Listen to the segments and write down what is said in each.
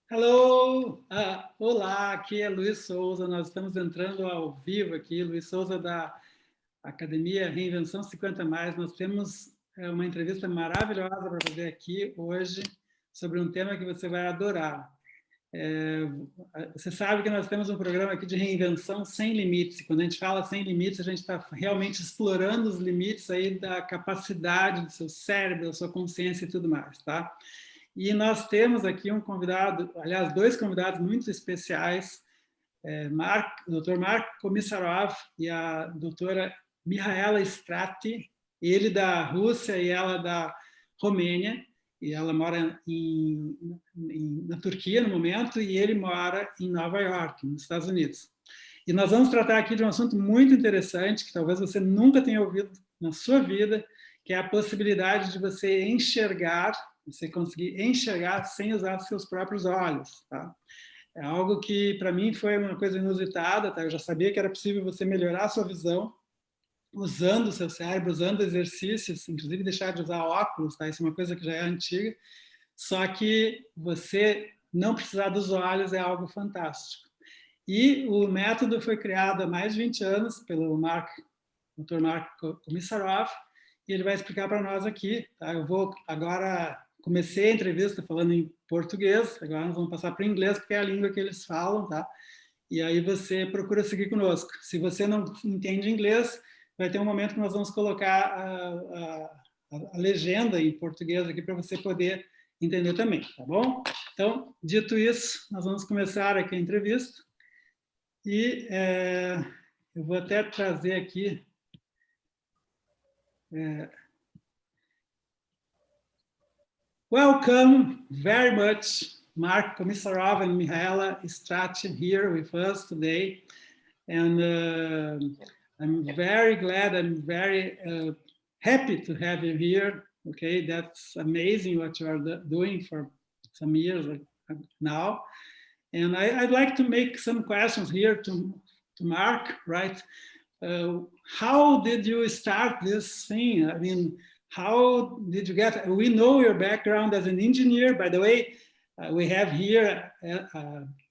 Hello! Olá, aqui é Luiz Souza, nós estamos entrando ao vivo aqui, Luiz Souza da Academia Reinvenção 50+. Nós temos uma entrevista maravilhosa para fazer aqui hoje sobre um tema que você vai adorar. Você sabe que nós temos um programa aqui de reinvenção sem limites, e quando a gente fala sem limites, a gente está realmente explorando os limites aí da capacidade do seu cérebro, da sua consciência e tudo mais, tá? E nós temos aqui um convidado, aliás, dois convidados muito especiais, o Dr. Komissarov e a doutora Mihaela Istrati, ele da Rússia e ela da Romênia, e ela mora na Turquia no momento, e ele mora em Nova York, nos Estados Unidos. E nós vamos tratar aqui de um assunto muito interessante, que talvez você nunca tenha ouvido na sua vida, que é a possibilidade de você enxergar, você conseguir enxergar sem usar os seus próprios olhos, tá? É algo que, para mim, foi uma coisa inusitada, tá? Eu já sabia que era possível você melhorar a sua visão usando o seu cérebro, usando exercícios, inclusive deixar de usar óculos, tá? Isso é uma coisa que já é antiga, só que você não precisar dos olhos é algo fantástico. E o método foi criado há mais de 20 anos pelo Dr. Komissarov, e ele vai explicar para nós aqui. Tá? Eu vou agora, comecei a entrevista falando em português, agora nós vamos passar para o inglês, porque é a língua que eles falam, tá? E aí você procura seguir conosco. Se você não entende inglês, vai ter um momento que nós vamos colocar a legenda em português aqui para você poder entender também, tá bom? Então, dito isso, nós vamos começar aqui a entrevista. E eu vou até trazer aqui welcome very much, Mark Komissarov and Mihaela Istrati here with us today. And I'm very glad, I'm very happy to have you here. Okay, that's amazing what you are doing for some years now. And I'd like to make some questions here to Mark, right? How did you start this thing? I mean, how did you get, we know your background as an engineer. By the way, we have here,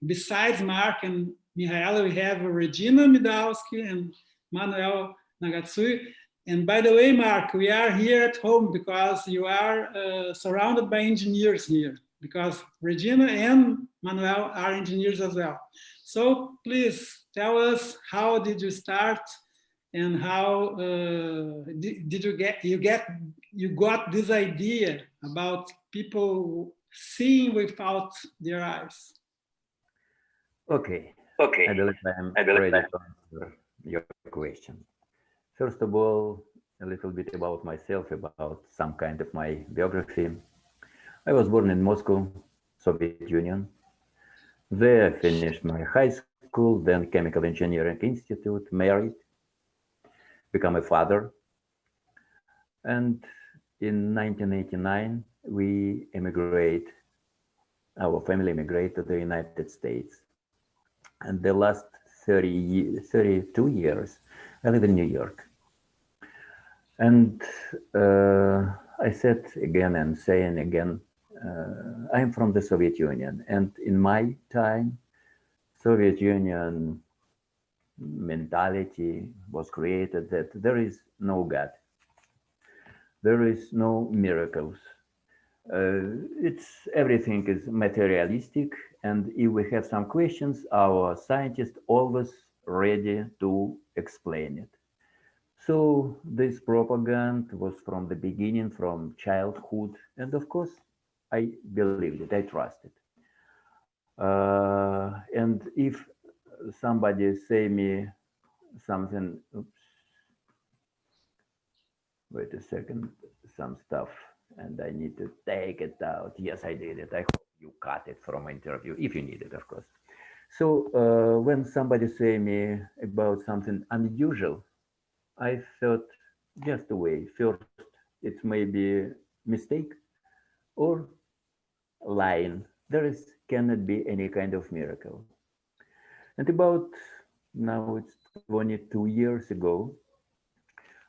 besides Mark and Mihaela, we have Regina Midowski and Manuel Nagatsui. And by the way, Mark, we are here at home because you are surrounded by engineers here, because Regina and Manuel are engineers as well. So please tell us, how did you start, and how did you got this idea about people seeing without their eyes? Okay. I believe I'm ready to answer your question. First of all, a little bit about myself, about some kind of my biography. I was born in Moscow, Soviet Union. There I finished my high school, then Chemical Engineering Institute, married, become a father. And in 1989, our family immigrated to the United States. And the last 32 years, I live in New York. And I said again and saying again, I'm from the Soviet Union. And in my time, Soviet Union mentality was created that there is no God. There is no miracles. Everything is materialistic, and if we have some questions, our scientists always ready to explain it. So this propaganda was from the beginning, from childhood, and of course, I believed it, I trusted. And if somebody say me something, oops, wait a second, some stuff, and I need to take it out. Yes, I did it. I hope you cut it from interview, if you need it, of course. So when somebody say me about something unusual, I thought just a way. First, it may be mistake or lying. Cannot be any kind of miracle. And about now it's 22 years ago,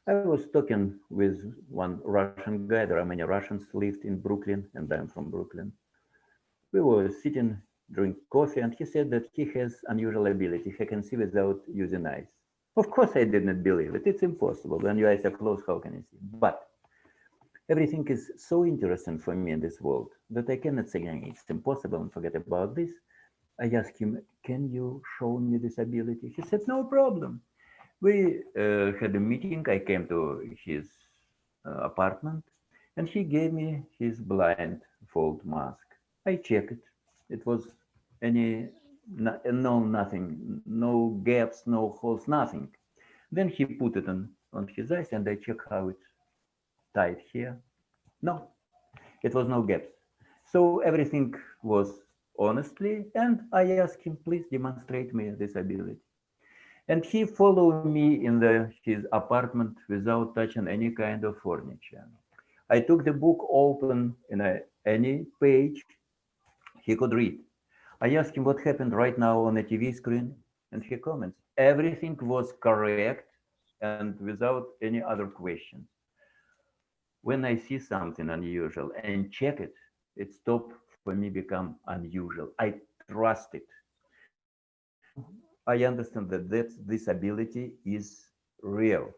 I was talking with one Russian guy. There are many Russians lived in Brooklyn, and I'm from Brooklyn. We were sitting drink coffee, and he said that he has unusual ability. He can see without using eyes. Of course, I didn't believe it. It's impossible. When your eyes are closed, how can you see? But everything is so interesting for me in this world that I cannot say it's impossible and forget about this. I asked him, can you show me this ability? He said, no problem. We had a meeting. I came to his apartment, and he gave me his blindfold mask. I checked it. It was nothing, no gaps, no holes, nothing. Then he put it on his eyes, and I checked how it's tied here. No, it was no gaps. So everything was honestly, and I asked him, please demonstrate me this ability. And he followed me in his apartment without touching any kind of furniture. I took the book open in any page he could read. I asked him what happened right now on the TV screen, and he comments, everything was correct and without any other questions. When I see something unusual and check it, it stopped for me become unusual. I trust it. I understand that this ability is real.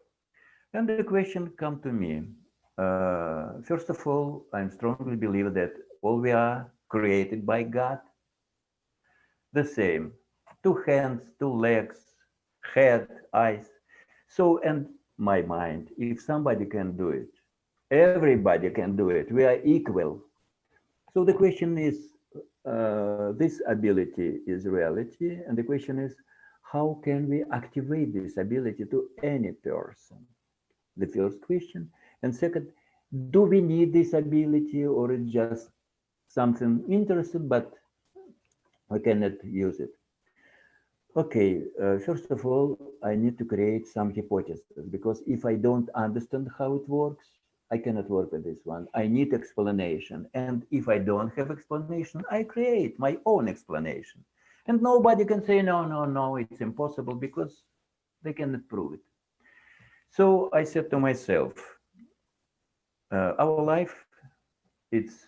And the question come to me. First of all, I strongly believe that all we are created by God. The same, 2 hands, 2 legs, head, eyes. So, and my mind, if somebody can do it, everybody can do it. We are equal. So the question is, this ability is reality. And the question is, how can we activate this ability to any person? The first question. And second, do we need this ability, or it's just something interesting, but we cannot use it? Okay, first of all, I need to create some hypothesis, because if I don't understand how it works, I cannot work with this one. I need explanation. And if I don't have explanation, I create my own explanation. And nobody can say, no, no, no, it's impossible, because they cannot prove it. So I said to myself, our life, it's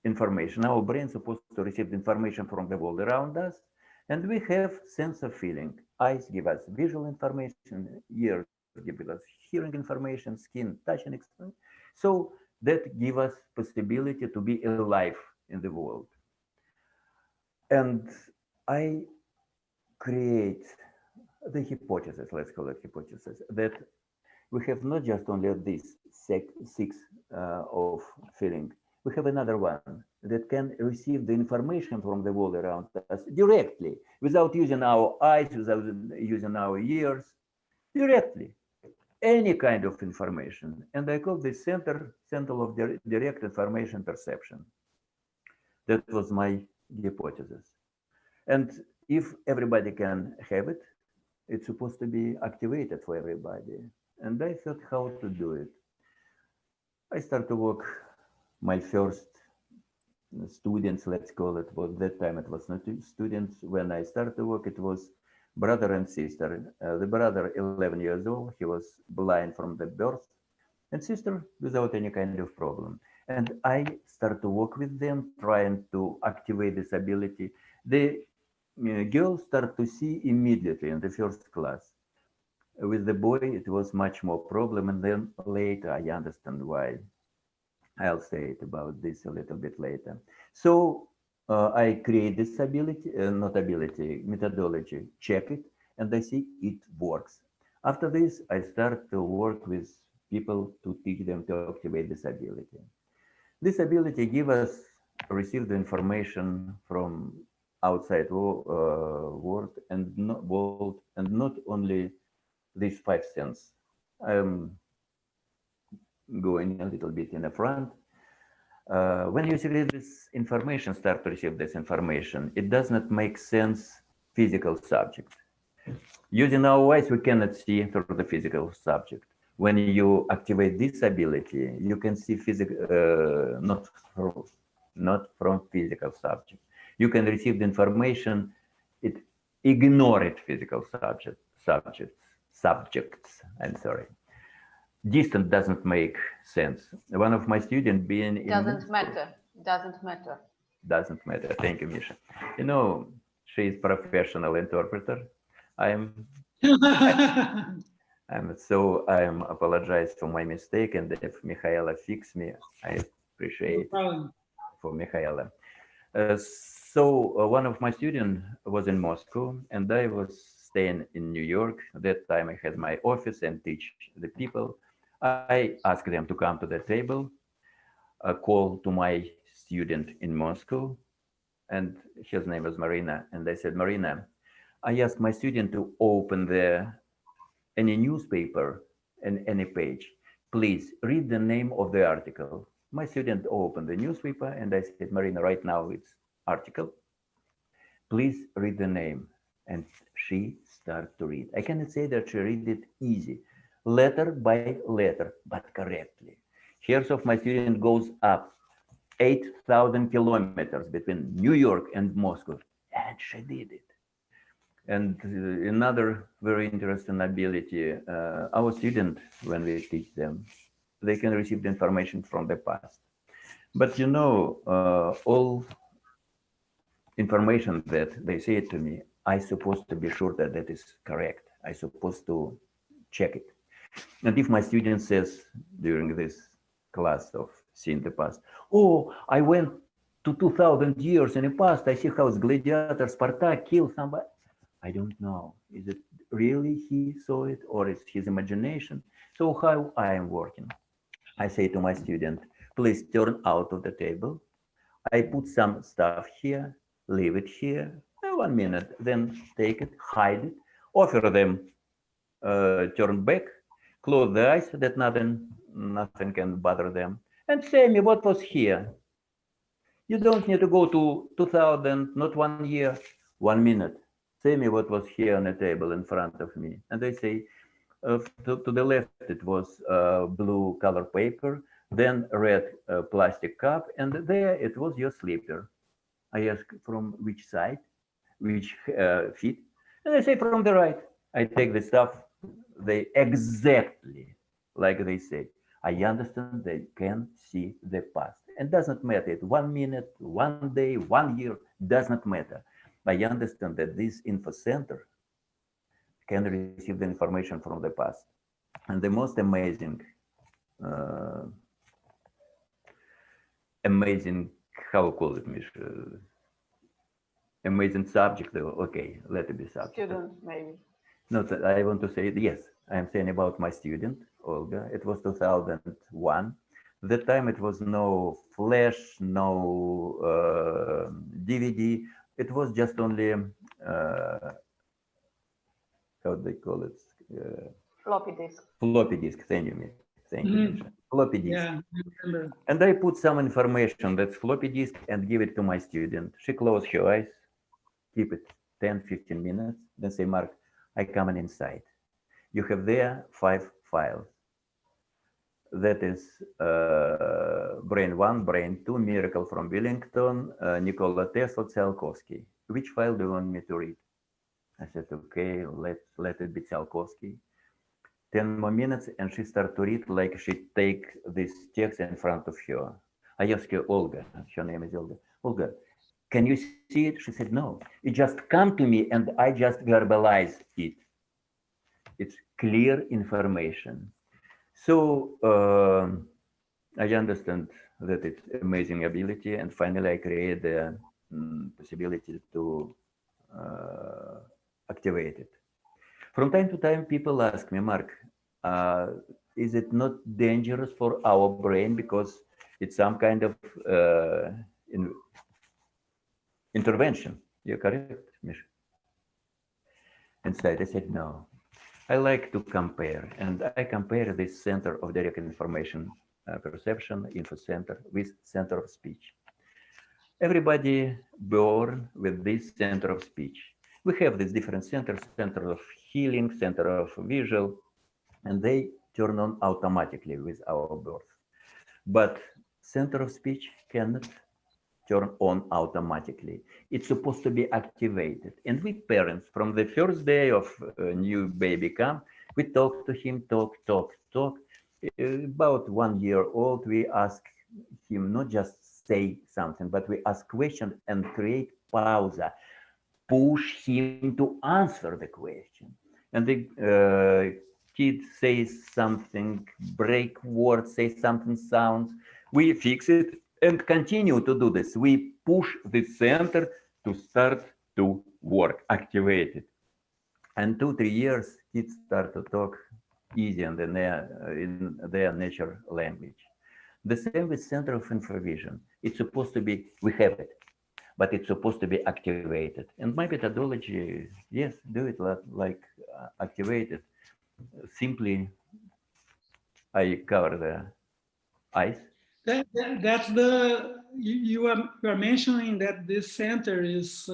information. Our brain is supposed to receive information from the world around us. And we have sense of feeling. Eyes give us visual information, ears give us hearing information, skin, touching information. So that gives us possibility to be alive in the world. And I create the hypothesis, let's call it hypothesis, that we have not just only this six of feeling. We have another one that can receive the information from the world around us directly, without using our eyes, without using our ears, directly, any kind of information. And I call this center of direct information perception. That was my hypothesis. And if everybody can have it, it's supposed to be activated for everybody. And I thought how to do it. I started to work. My first students, let's call it, was that time it was not students. When I started to work, it was brother and sister. The brother, 11 years old, he was blind from the birth, and sister without any kind of problem. And I started to work with them, trying to activate this ability. The girls start to see immediately in the first class. With the boy, it was much more problem, and then later I understand why. I'll say it about this a little bit later. So I create this ability, not ability, methodology, check it, and I see it works. After this, I start to work with people to teach them to activate this ability. This ability give us, receive the information from outside world and not only these 5 senses. I'm going a little bit in the front. When you receive this information, start to receive this information, it does not make sense physical subject. Using our eyes, we cannot see through the physical subject. When you activate this ability, you can see physical, not from physical subject. You can receive the information, it ignore it physical subjects, I'm sorry. Distance doesn't make sense. One of my students being doesn't matter. Doesn't matter. Thank you, Misha. You know, she is professional interpreter. I'm I'm apologize for my mistake, and if Mihaela fix me, I No appreciate problem. for Mihaela. One of my students was in Moscow, and I was staying in New York. At that time, I had my office and teach the people. I asked them to come to the table, a call to my student in Moscow, and his name was Marina. And I said, Marina, I asked my student to open any newspaper and any page. Please read the name of the article. My student opened the newspaper and I said, Marina, right now it's article. Please read the name. And she started to read. I cannot say that she read it easy, letter by letter, but correctly. Here's of my student goes up 8,000 kilometers between New York and Moscow, and she did it. And another very interesting ability, our students, when we teach them, they can receive the information from the past. But you know, all information that they say to me, I supposed to be sure that that is correct. I supposed to check it. And if my student says during this class of seeing the past, oh, I went to 2000 years in the past, I see how gladiator Spartak killed somebody. I don't know. Is it really he saw it or is his imagination? So how I am working? I say to my student, please turn out of the table. I put some stuff here, leave it here, 1 minute, then take it, hide it, offer them, turn back, close the eyes that nothing can bother them, and say me what was here. You don't need to go to 2000, not 1 year, 1 minute. Say me what was here on the table in front of me. And they say, to the left, it was blue color paper, then red plastic cup, and there it was your slipper. I ask from which side, which feet, and they say from the right. I take the stuff, they exactly like they say. I understand they can see the past. And doesn't matter, 1 minute, 1 day, 1 year, does not matter. I understand that this info center can receive the information from the past. And the most uh, amazing, how call it, Mish? Amazing subject. Okay, let it be subject. Student, maybe. No, I want to say, yes, I am saying about my student, Olga. It was 2001. That time it was no flash, no DVD. It was just only, how they call it? Floppy disk. Floppy disk. Thank you, Misha. Thank you, Misha. Floppy disk. Yeah, I remember. And I put some information that's floppy disk and give it to my student. She closed her eyes, keep it 10, 15 minutes, then say, Mark, I come inside. You have there 5 files. That is Brain 1, Brain 2, Miracle from Wellington, Nikola Tesla, Tsiolkovsky. Which file do you want me to read? I said, okay, let it be Tsiolkovsky. 10 more minutes and she started to read like she take this text in front of her. I asked her, Olga, her name is Olga. Olga, can you see it? She said, no, it just come to me and I just verbalize it. It's clear information. So I understand that it's amazing ability, and finally I create the possibility to activate it. From time to time, people ask me, Mark, is it not dangerous for our brain because it's some kind of intervention? You're correct, Misha. Instead, I said, no. I like to compare, and I compare this center of direct information perception, info center, with center of speech. Everybody born with this center of speech. We have these different centers, center of healing, center of visual, and they turn on automatically with our birth. But center of speech cannot turn on automatically. It's supposed to be activated. And we parents, from the first day of a new baby come, we talk to him, talk. About 1 year old, we ask him not just say something, but we ask question and create pause, push him to answer the question. And the kid says something, break words, say something sounds, we fix it and continue to do this. We push the center to start to work, activate it. And 2-3 years, kids start to talk easy in their natural language. The same with Center of Infovision. It's supposed to be, we have it, but it's supposed to be activated. And my methodology, yes, do it like activated. Simply, I cover the eyes. That's the, you are mentioning that this center is,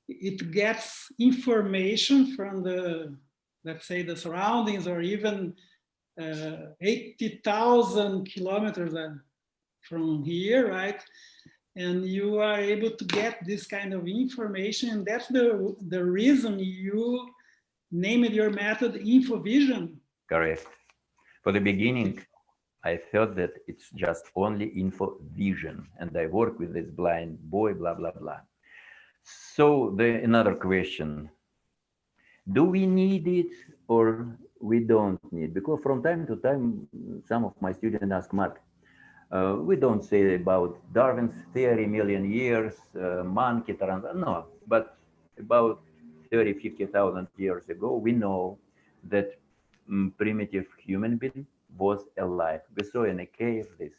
it gets information from the, let's say, the surroundings, or even 80,000 kilometers from here, right? And you are able to get this kind of information, and that's the reason you named your method Infovision. Correct. For the beginning, I thought that it's just only Infovision, and I work with this blind boy, blah, blah, blah. So another question, do we need it or we don't need? Because from time to time, some of my students ask, Mark, we don't say about Darwin's theory, million years, monkey, no, but about 30, 50,000 years ago, we know that primitive human being was alive. We saw in a cave these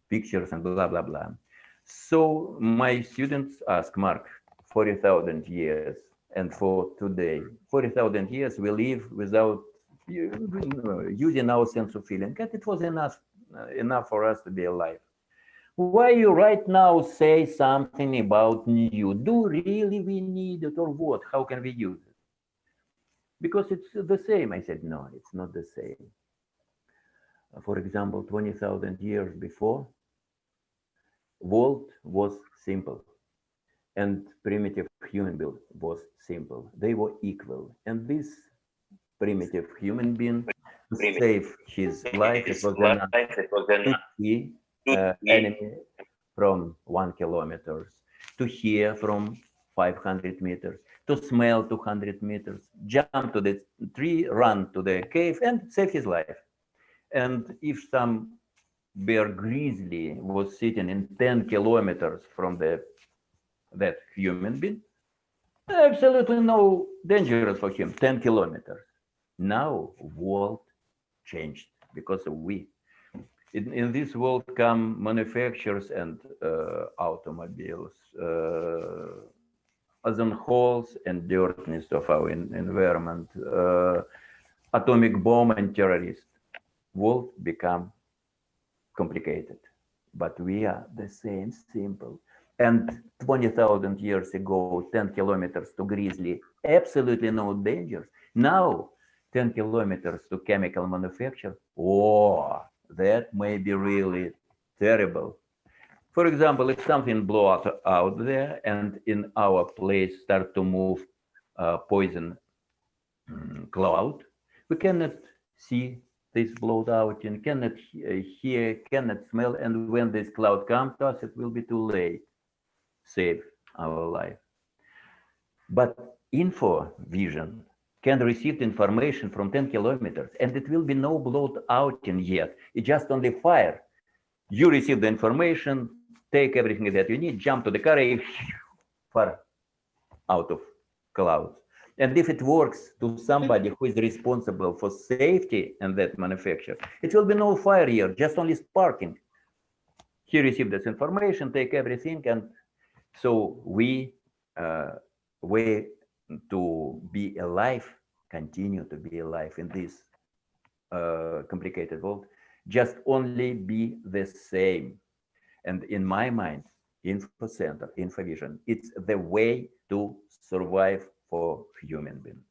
pictures and blah, blah, blah. So my students ask, Mark, 40,000 years, and for today, 40,000 years, we live without using our sense of feeling. And it was enough for us to be alive. Why you right now say something about new? Do really we need it or what? How can we use it? Because it's the same. I said, no, it's not the same. For example, 20,000 years before, world was simple, and primitive human being was simple. They were equal, and this primitive human being to save his life, it was enough to see enemy from 1 kilometer, to hear from 500 meters, to smell 200 meters, jump to the tree, run to the cave, and save his life. And if some bear grizzly was sitting in 10 kilometers from that human being, absolutely no dangerous for him, 10 kilometers. Now world changed because of we. In this world come manufacturers and automobiles, ozone holes and dirtiness of our environment, atomic bomb and terrorists. World become complicated, but we are the same, simple. And 20,000 years ago, 10 kilometers to grizzly, absolutely no dangers. Now, 10 kilometers to chemical manufacture, oh, that may be really terrible. For example, if something blow out there and in our place start to move poison cloud, we cannot see this blowed out and cannot hear, cannot smell, and when this cloud comes to us, it will be too late. Save our life. But Infovision can receive information from 10 kilometers, and it will be no blowed out in yet. It's just only fire. You receive the information, take everything that you need, jump to the car, far out of clouds. And if it works to somebody who is responsible for safety in that manufacturer, it will be no fire here, just only sparking. He received this information, take everything, and so we way to be alive, continue to be alive in this complicated world, just only be the same. And in my mind, Info Center, Infovision, it's the way to survive for human being.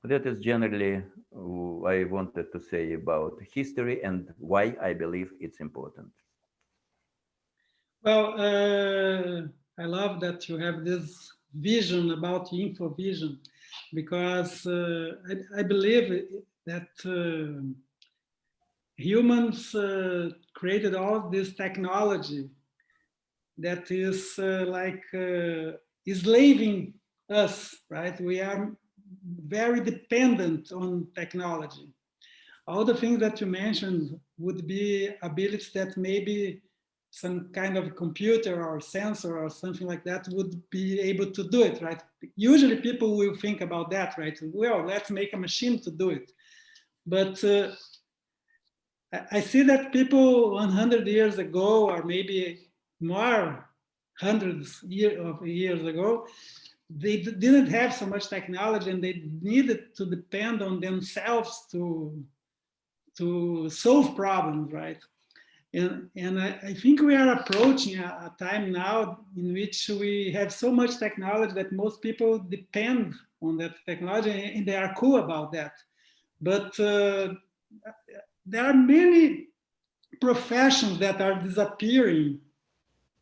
That is generally I wanted to say about history and why I believe it's important. Well, I love that you have this vision about Infovision, because I believe that humans created all this technology that is enslaving us, right? We are very dependent on technology. All the things that you mentioned would be abilities that maybe some kind of computer or sensor or something like that would be able to do it, right? Usually people will think about that, right? Well, let's make a machine to do it. But I see that people 100 years ago, or maybe more, hundreds of years ago, they didn't have so much technology and they needed to depend on themselves to solve problems, right? And I think we are approaching a time now in which we have so much technology that most people depend on that technology and they are cool about that. But there are many professions that are disappearing,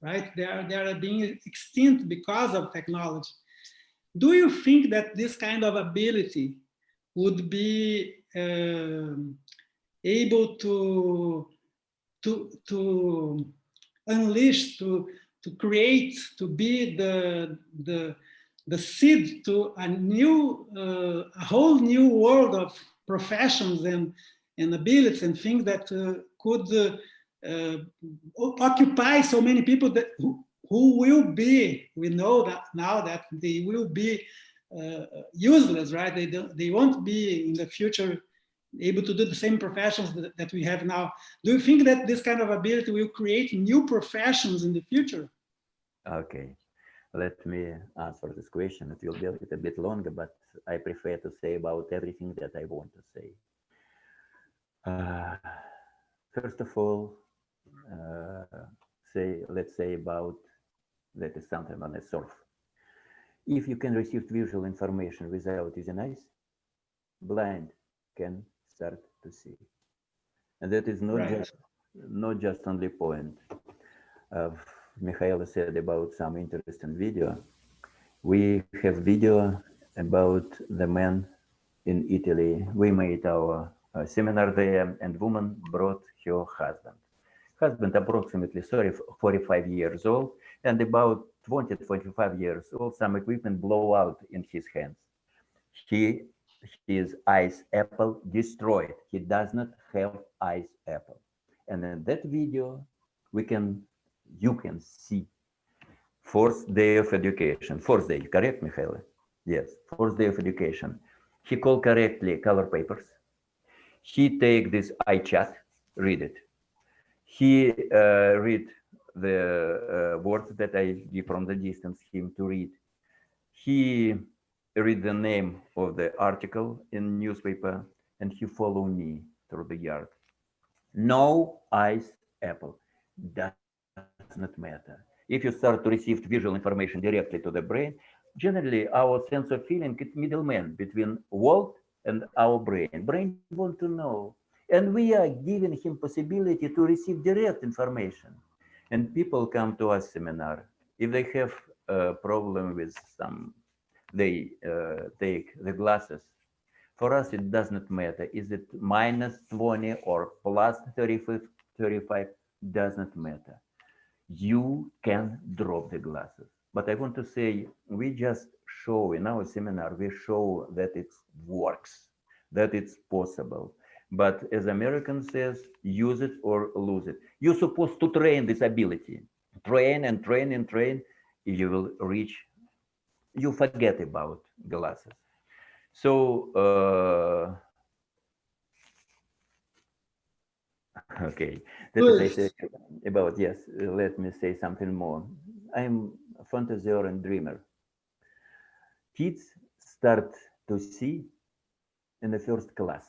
right? They are being extinct because of technology. Do you think that this kind of ability would be able to unleash, to create, to be the seed to a whole new world of professions and abilities and things that could occupy so many people that who will be, we know that now that they will be useless, right? They won't be in the future able to do the same professions that we have now. Do you think that this kind of ability will create new professions in the future? Okay, let me answer this question. It will be a little bit longer, but I prefer to say about everything that I want to say. First of all, let's say about, that is something on a surf. If you can receive visual information without using eyes, blind can start to see. And that is not just only point. Mihaela said about some interesting video. We have video about the man in Italy. We made our seminar there, and woman brought her husband approximately 45 years old, and about 20 to 25 years old. Some equipment blow out in his hands. His eyes apple destroyed. He does not have eyes apple. And in that video, you can see fourth day of education. Fourth day, correct, Mihaela? Yes, fourth day of education. He called correctly color papers. He take this eye chat, read it. He read the words that I give from the distance him to read. He read the name of the article in newspaper, and he follow me through the yard. No eyes apple. Does not matter. If you start to receive visual information directly to the brain, generally our sense of feeling is middleman between world and our brain. Brain want to know. And we are giving him possibility to receive direct information. And people come to us seminar. If they have a problem with some, they take the glasses. For us, it does not matter. Is it minus 20 or plus 35? Does not matter. You can drop the glasses. But I want to say, we just show in our seminar, we show that it works, that it's possible. But as American says, use it or lose it. You're supposed to train this ability. Train and train and train. You will reach, you forget about glasses. So, okay, that is I say about, yes, let me say something more. I'm a fantaseer and dreamer. Kids start to see in the first class.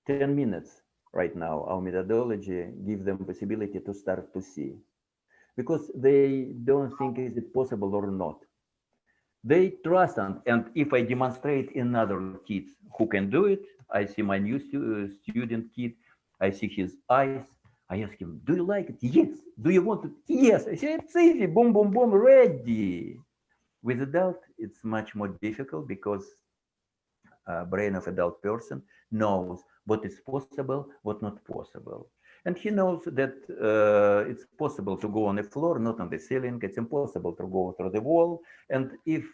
10 minutes right now, our methodology gives them possibility to start to see. Because they don't think is it possible or not. They trust, and if I demonstrate in other kids who can do it, I see my new student kid, I see his eyes, I ask him, do you like it? Yes. Do you want it? Yes. I say, it's easy, boom, boom, boom, ready. With adult, it's much more difficult because brain of adult person knows what is possible, what not possible. And he knows that it's possible to go on the floor, not on the ceiling. It's impossible to go through the wall. And if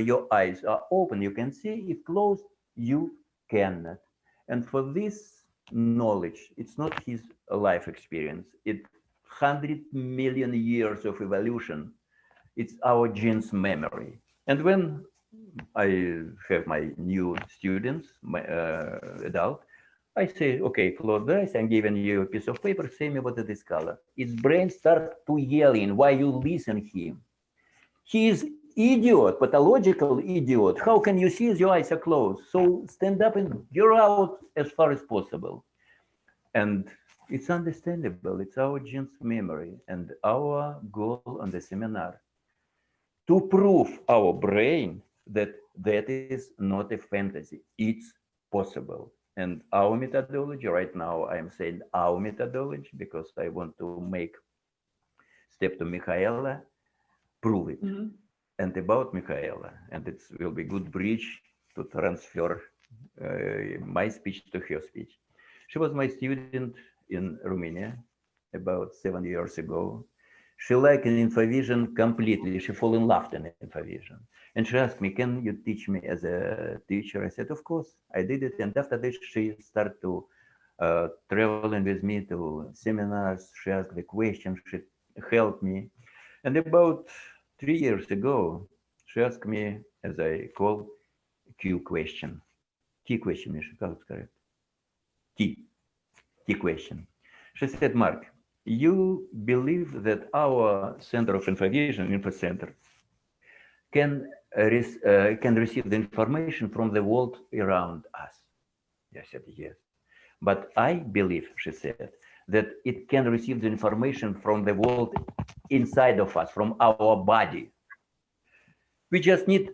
your eyes are open, you can see. If closed, you cannot. And for this knowledge, it's not his life experience. It's 100 million years of evolution. It's our genes memory. And when I have my new students, my adult, I say, okay, close the eyes, I'm giving you a piece of paper, say me what is this color. His brain starts to yelling while you listen him. He is idiot, pathological idiot. How can you see your eyes are closed? So stand up and you're out as far as possible. And it's understandable. It's our genes memory and our goal on the seminar to prove our brain that that is not a fantasy. It's possible. And our methodology, right now, I'm saying our methodology because I want to make step to Mihaela, prove it. Mm-hmm. And about Mihaela, and it will be good bridge to transfer my speech to her speech. She was my student in Romania about 7 years ago. She liked Infovision completely. She fell in love in Infovision. And she asked me, can you teach me as a teacher? I said, of course. I did it. And after this, she started to traveling with me to seminars. She asked the questions. She helped me. And about 3 years ago, she asked me, as I call, Q question. T question, Misha, how it's correct? T question. She said, Mark, you believe that our Center of Infovision, Info Center, can receive the information from the world around us? I said, yes. But I believe, she said, that it can receive the information from the world inside of us, from our body. We just need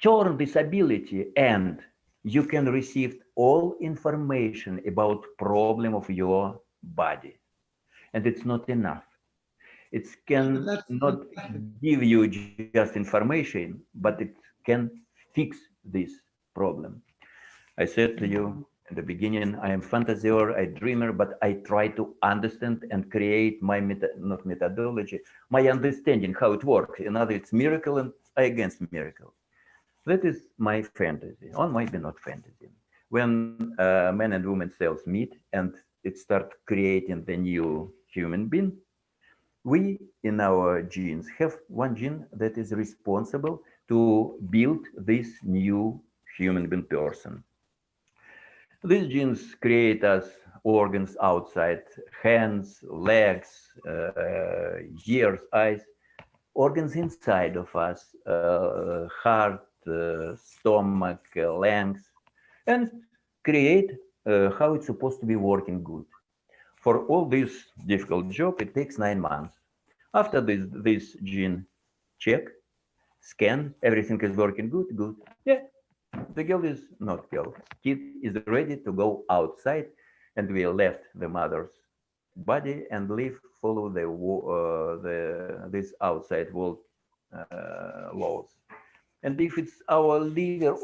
turn this ability and you can receive all information about problem of your body. And it's not enough. It can not give you just information, but it can fix this problem. I said to you in the beginning, I am fantasioer, I dreamer, but I try to understand and create my not methodology, my understanding how it works. In other, it's miracle and I against miracle. That is my fantasy, or maybe not fantasy. When men and women cells meet and it starts creating the new human being, we in our genes have one gene that is responsible to build this new human being person. These genes create us organs outside, hands, legs, ears, eyes, organs inside of us, heart, stomach, lungs, and create how it's supposed to be working good. For all this difficult job, it takes 9 months. After this gene check, scan, everything is working good, good. Yeah, the girl is not girl. Kid is ready to go outside, and we left the mother's body and live, follow this outside world laws. And if it's our liver,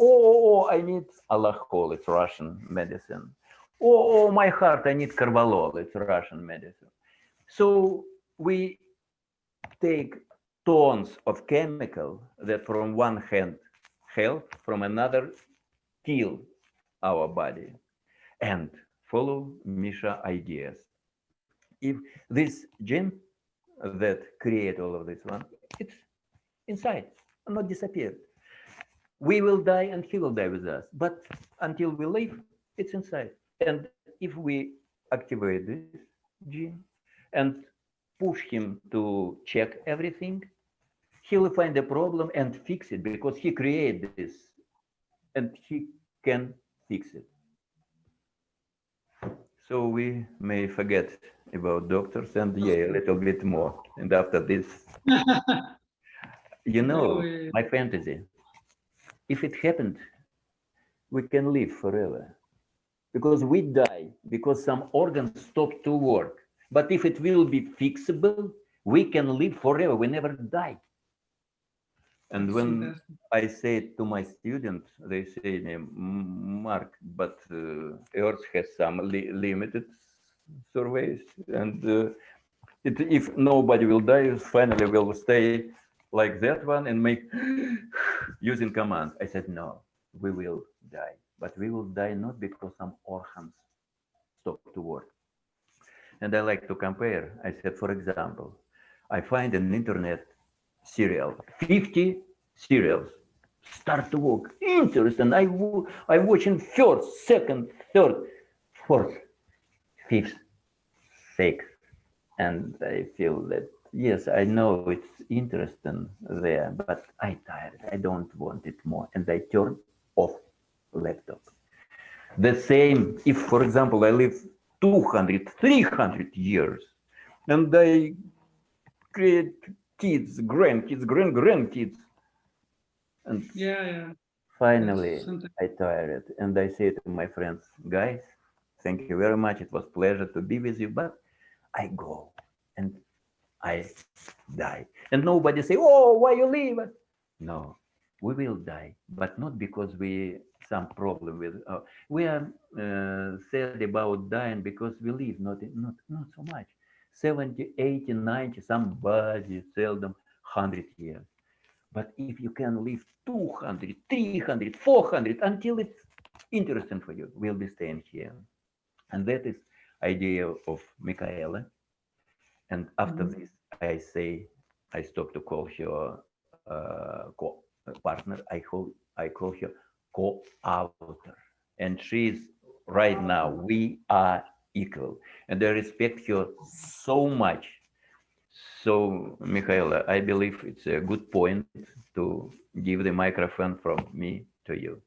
I need alcohol, it's Russian medicine. My heart, I need carvalol, it's Russian medicine. So we take tons of chemical that from one hand help, from another kill our body, and follow Misha ideas. If this gene that create all of this one, it's inside, not disappeared. We will die and he will die with us, but until we live, it's inside. And if we activate this gene and push him to check everything, he will find a problem and fix it because he created this and he can fix it. So we may forget about doctors and a little bit more. And after this, my fantasy, if it happened, we can live forever because we die because some organs stop to work. But if it will be fixable, we can live forever. We never die. And when I say it to my students, they say, Mark, but Earth has some limited surveys, and if nobody will die, finally we'll stay like that one and make using commands. I said, no, we will die, but we will die not because some orphans stop to work. And I like to compare. I said, for example, I find an internet serial, 50 serials, start to work, interesting. I watch in first, second, third, fourth, fifth, sixth, and I feel that, yes, I know it's interesting there, but I tired, I don't want it more, and I turn off laptop. The same, if, for example, I live 200, 300 years, and I create kids, grandkids, grandkids, and finally I tired, and I say to my friends, guys, thank you very much, it was a pleasure to be with you, but I go and I die. And nobody say, oh, why you leave us? No, we will die, but not because we some problem with, we are sad about dying because we live not so much. 70, 80, 90, somebody seldom 100 years. But if you can live 200, 300, 400 until it's interesting for you, we'll be staying here. And that is idea of Mihaela. And after this, I say, I stop to call her partner. I call her co-author. And she's right now, we are equal. And I respect her so much. So, Mihaela, I believe it's a good point to give the microphone from me to you.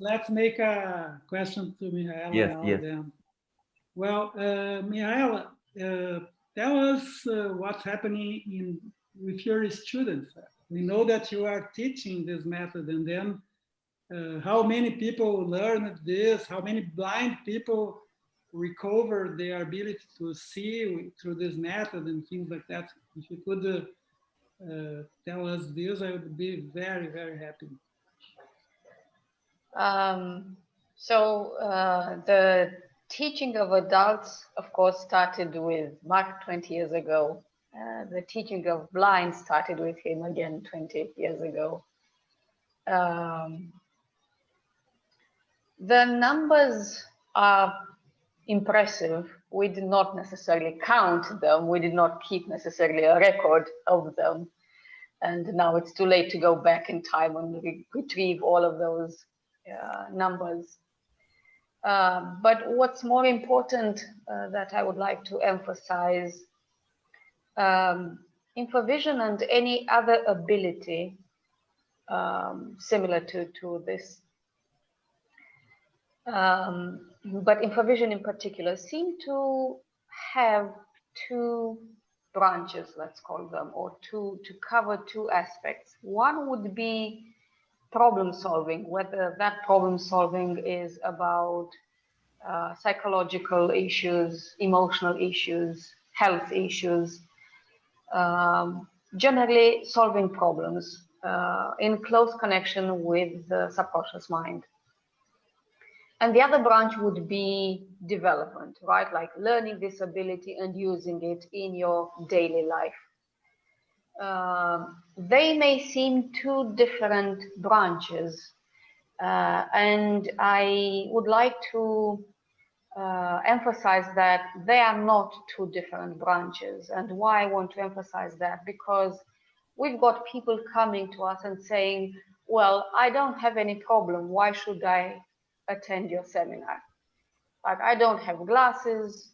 Let's make a question to Mihaela now. Yes. Then. Well, Mihaela, tell us what's happening with your students. We know that you are teaching this method, and then how many people learned this? How many blind people recover their ability to see through this method and things like that? If you could tell us this, I would be very, very happy. The teaching of adults, of course, started with Mark 20 years ago. The teaching of blind started with him again 20 years ago. The numbers are impressive. We did not necessarily count them. We did not keep necessarily a record of them. And now it's too late to go back in time and retrieve all of those numbers. But what's more important that I would like to emphasize, Infovision and any other ability similar to this, but Infovision in particular, seem to have two branches, let's call them, or to cover two aspects. One would be problem solving, whether that problem solving is about psychological issues, emotional issues, health issues, generally solving problems in close connection with the subconscious mind. And the other branch would be development, right? Like learning this ability and using it in your daily life. They may seem two different branches, and I would like to emphasize that they are not two different branches. And why I want to emphasize that? Because we've got people coming to us and saying, well, I don't have any problem. Why should I attend your seminar? Like, I don't have glasses,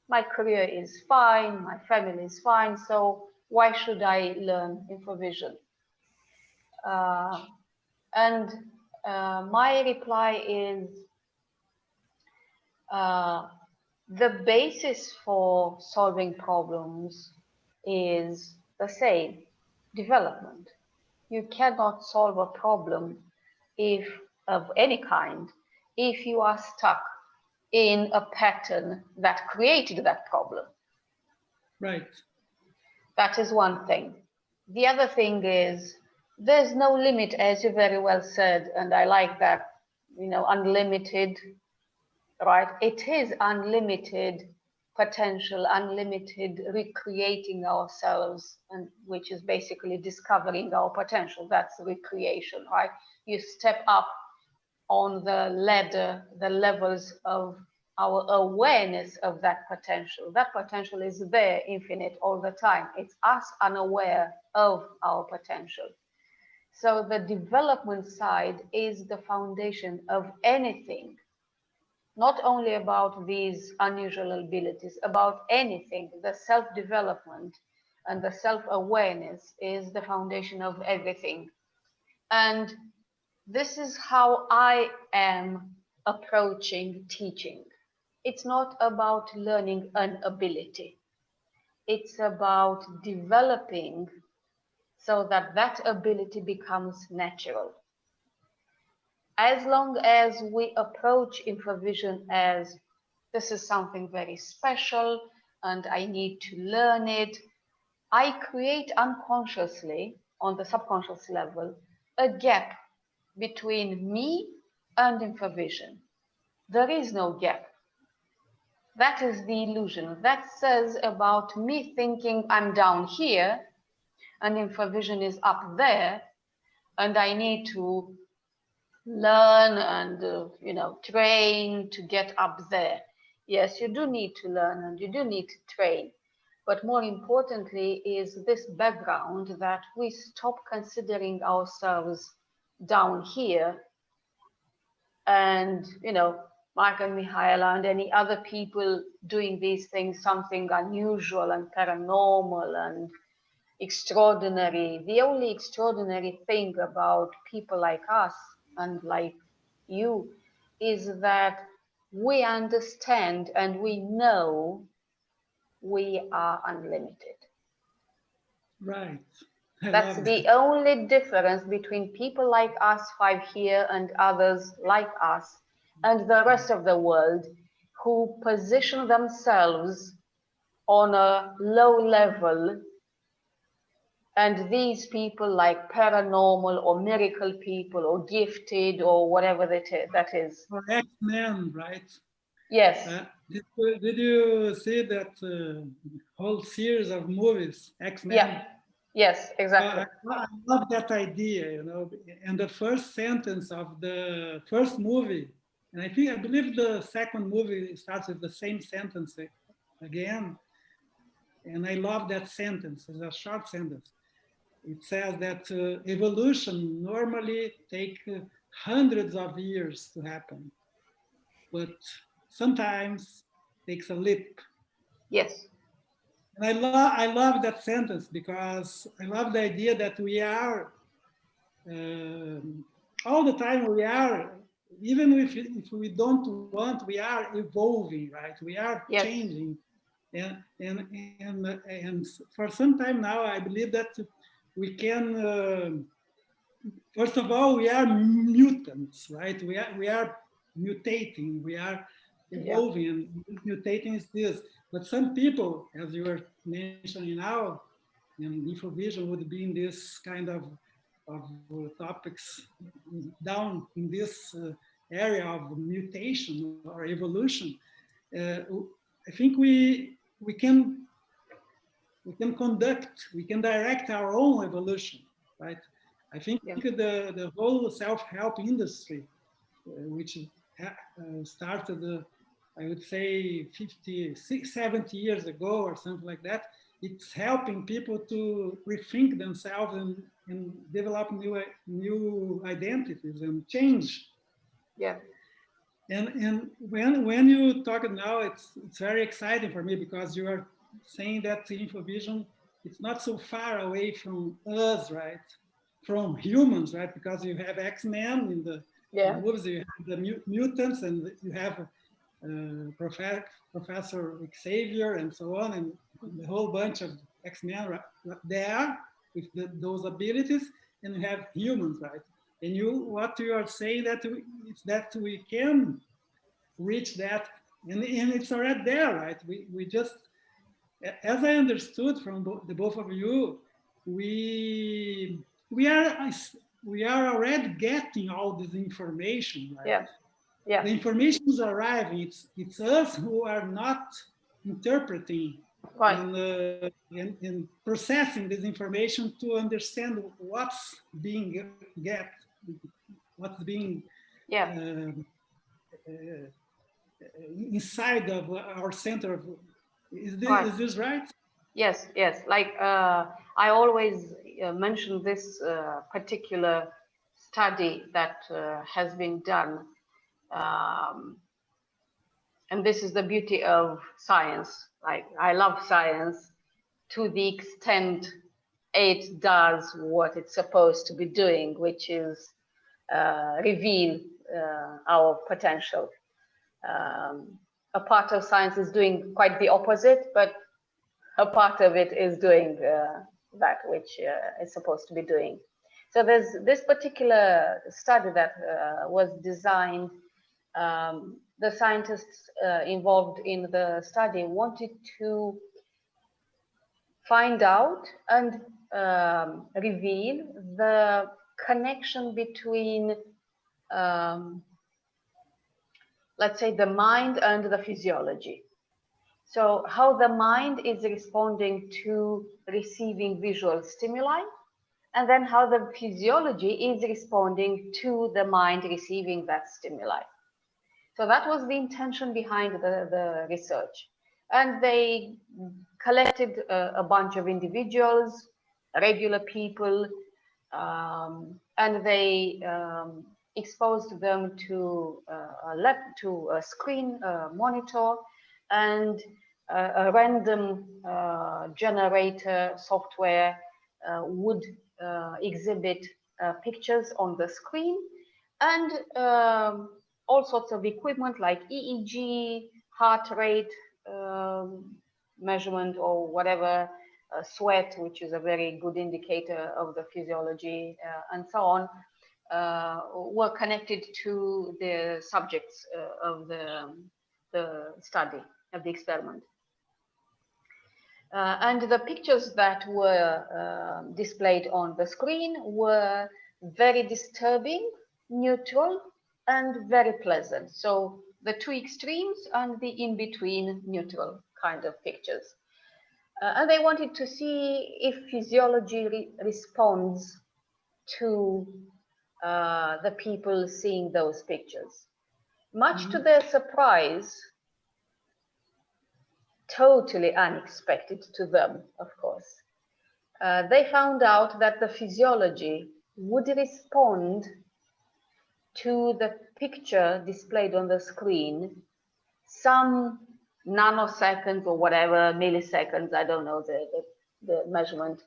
my career is fine, my family is fine, so why should I learn Infovision? My reply is the basis for solving problems is the same, development. You cannot solve a problem of any kind if you are stuck in a pattern that created that problem. Right. That is one thing. The other thing is there's no limit, as you very well said, and I like that, you know, unlimited, right? It is unlimited potential, unlimited recreating ourselves, and which is basically discovering our potential. That's recreation, right? You step up on the ladder, the levels of our awareness of that potential. That potential is there, infinite, all the time. It's us unaware of our potential. So the development side is the foundation of anything, not only about these unusual abilities, about anything. The self-development and the self-awareness is the foundation of everything. And this is how I am approaching teaching. It's not about learning an ability. It's about developing so that that ability becomes natural. As long as we approach Infovision as this is something very special and I need to learn it, I create unconsciously, on the subconscious level, a gap between me and Infovision. There is no gap. That is the illusion. That says about me thinking I'm down here and Infovision is up there, and I need to learn and you know, train to get up there. Yes, you do need to learn and you do need to train, but more importantly is this background that we stop considering ourselves down here, and you know, Mark and Mihaela and any other people doing these things something unusual and paranormal and extraordinary. The only extraordinary thing about people like us and like you is that we understand and we know we are unlimited. Right. That's the only difference between people like us, five here, and others like us, and the rest of the world who position themselves on a low level. And these people like paranormal or miracle people or gifted or whatever that is. Or X-Men, right? Yes. Did you see that whole series of movies, X-Men? Yeah. Yes, exactly. I love that idea, you know. And the first sentence of the first movie, and I believe the second movie starts with the same sentence again. And I love that sentence. It's a short sentence. It says that evolution normally takes hundreds of years to happen, but sometimes takes a leap. Yes. And I love that sentence because I love the idea that we are all the time we are, even if we don't want, we are evolving, right? We are Yes. changing. And for some time now, I believe that we can, first of all, we are mutants, right? We are mutating, we are evolving, and mutating is this. But some people, as you were mentioning now, in Infovision would be in this kind of topics down in this area of mutation or evolution. I think we can conduct, we can direct our own evolution, right? I think the whole self-help industry, which started, I would say 50, 70 years ago or something like that, it's helping people to rethink themselves and develop new identities and change. Yeah. And when you talk now, it's very exciting for me because you are saying that Infovision, it's not so far away from us, right? From humans, right? Because you have X-Men in the movies, you have the mutants, and you have Professor Xavier and so on, and the whole bunch of X-Men right there with those abilities, and you have humans, right? And what you are saying that it's that we can reach that, and it's already there, right? We just, as I understood from the both of you, we we are already getting all this information, right? Yeah. Yeah. The information is arriving. It's us who are not interpreting, right. and processing this information to understand what's being what's being inside of our center. Is this right? Yes, yes. Like I always mention this particular study that has been done. And this is the beauty of science. Like, I love science to the extent it does what it's supposed to be doing, which is reveal our potential. A part of science is doing quite the opposite, but a part of it is doing that which it's supposed to be doing. So there's this particular study that was designed. The scientists involved in the study wanted to find out and reveal the connection between, let's say, the mind and the physiology. So how the mind is responding to receiving visual stimuli, and then how the physiology is responding to the mind receiving that stimuli. So that was the intention behind the research. And they collected a bunch of individuals, regular people, and they exposed them to a screen monitor and a random generator software would exhibit pictures on the screen, and all sorts of equipment like EEG, heart rate measurement, or whatever, sweat, which is a very good indicator of the physiology, and so on, were connected to the subjects of the study, of the experiment. And the pictures that were displayed on the screen were very disturbing, neutral, and very pleasant. So the two extremes and the in-between neutral kind of pictures. And they wanted to see if physiology responds to the people seeing those pictures. Much to their surprise, totally unexpected to them, of course, they found out that the physiology would respond to the picture displayed on the screen some nanoseconds or whatever, milliseconds, I don't know the measurement,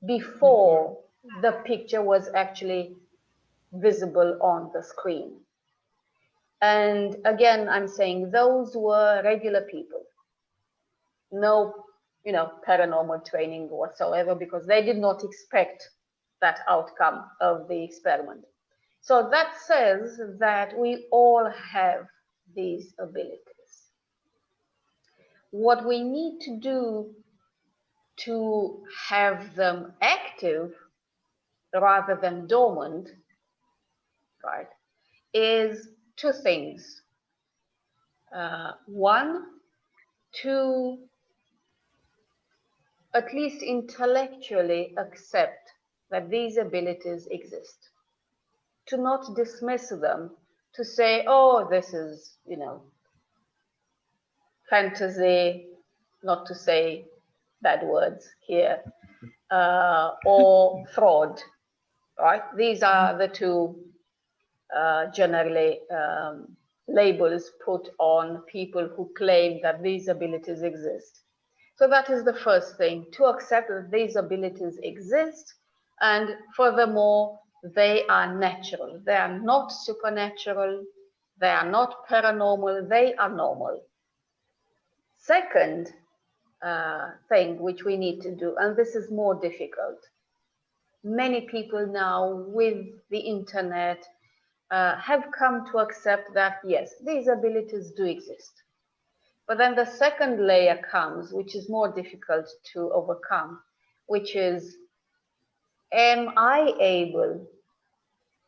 before the picture was actually visible on the screen. And again, I'm saying those were regular people. No, paranormal training whatsoever, because they did not expect that outcome of the experiment. So that says that we all have these abilities. What we need to do to have them active rather than dormant, right, is two things. One, to at least intellectually accept that these abilities exist, to not dismiss them, to say, oh, this is, fantasy, not to say bad words here, or fraud, right? These are the two generally labels put on people who claim that these abilities exist. So that is the first thing, to accept that these abilities exist, and furthermore, they are natural. They are not supernatural, they are not paranormal, they are normal. Second thing which we need to do, and this is more difficult, many people now with the internet have come to accept that, yes, these abilities do exist. But then the second layer comes, which is more difficult to overcome, which is am I able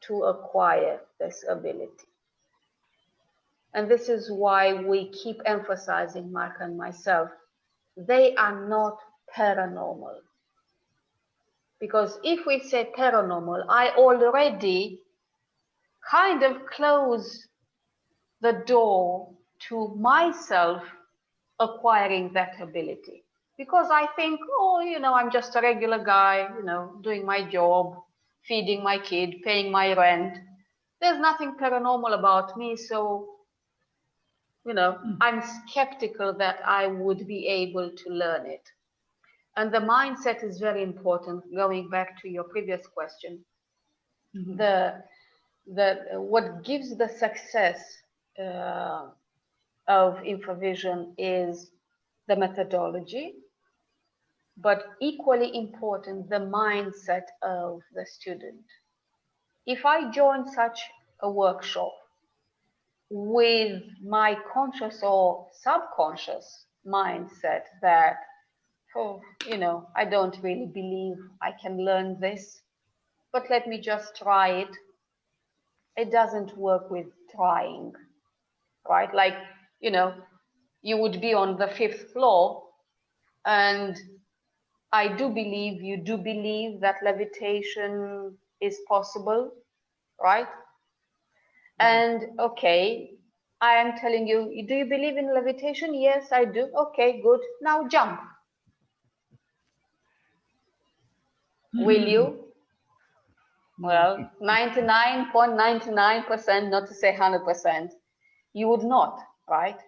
to acquire this ability? And this is why we keep emphasizing, Mark and myself, they are not paranormal. Because if we say paranormal, I already kind of close the door to myself acquiring that ability. Because I think, oh, you know, I'm just a regular guy, you know, doing my job, feeding my kid, paying my rent. There's nothing paranormal about me, so, you know, I'm skeptical that I would be able to learn it. And the mindset is very important, going back to your previous question. What gives the success of Infovision is the methodology, but equally important, the mindset of the student. If I join such a workshop with my conscious or subconscious mindset that, oh, you know, I don't really believe I can learn this, but let me just try it. It doesn't work with trying, right? Like, you know, you would be on the 5th floor, and I do believe you do believe that levitation is possible, right? And okay, I am telling you, do you believe in levitation? Yes, I do. Okay, good. Now jump. Will you? Well, 99.99%, not to say 100%, you would not, right?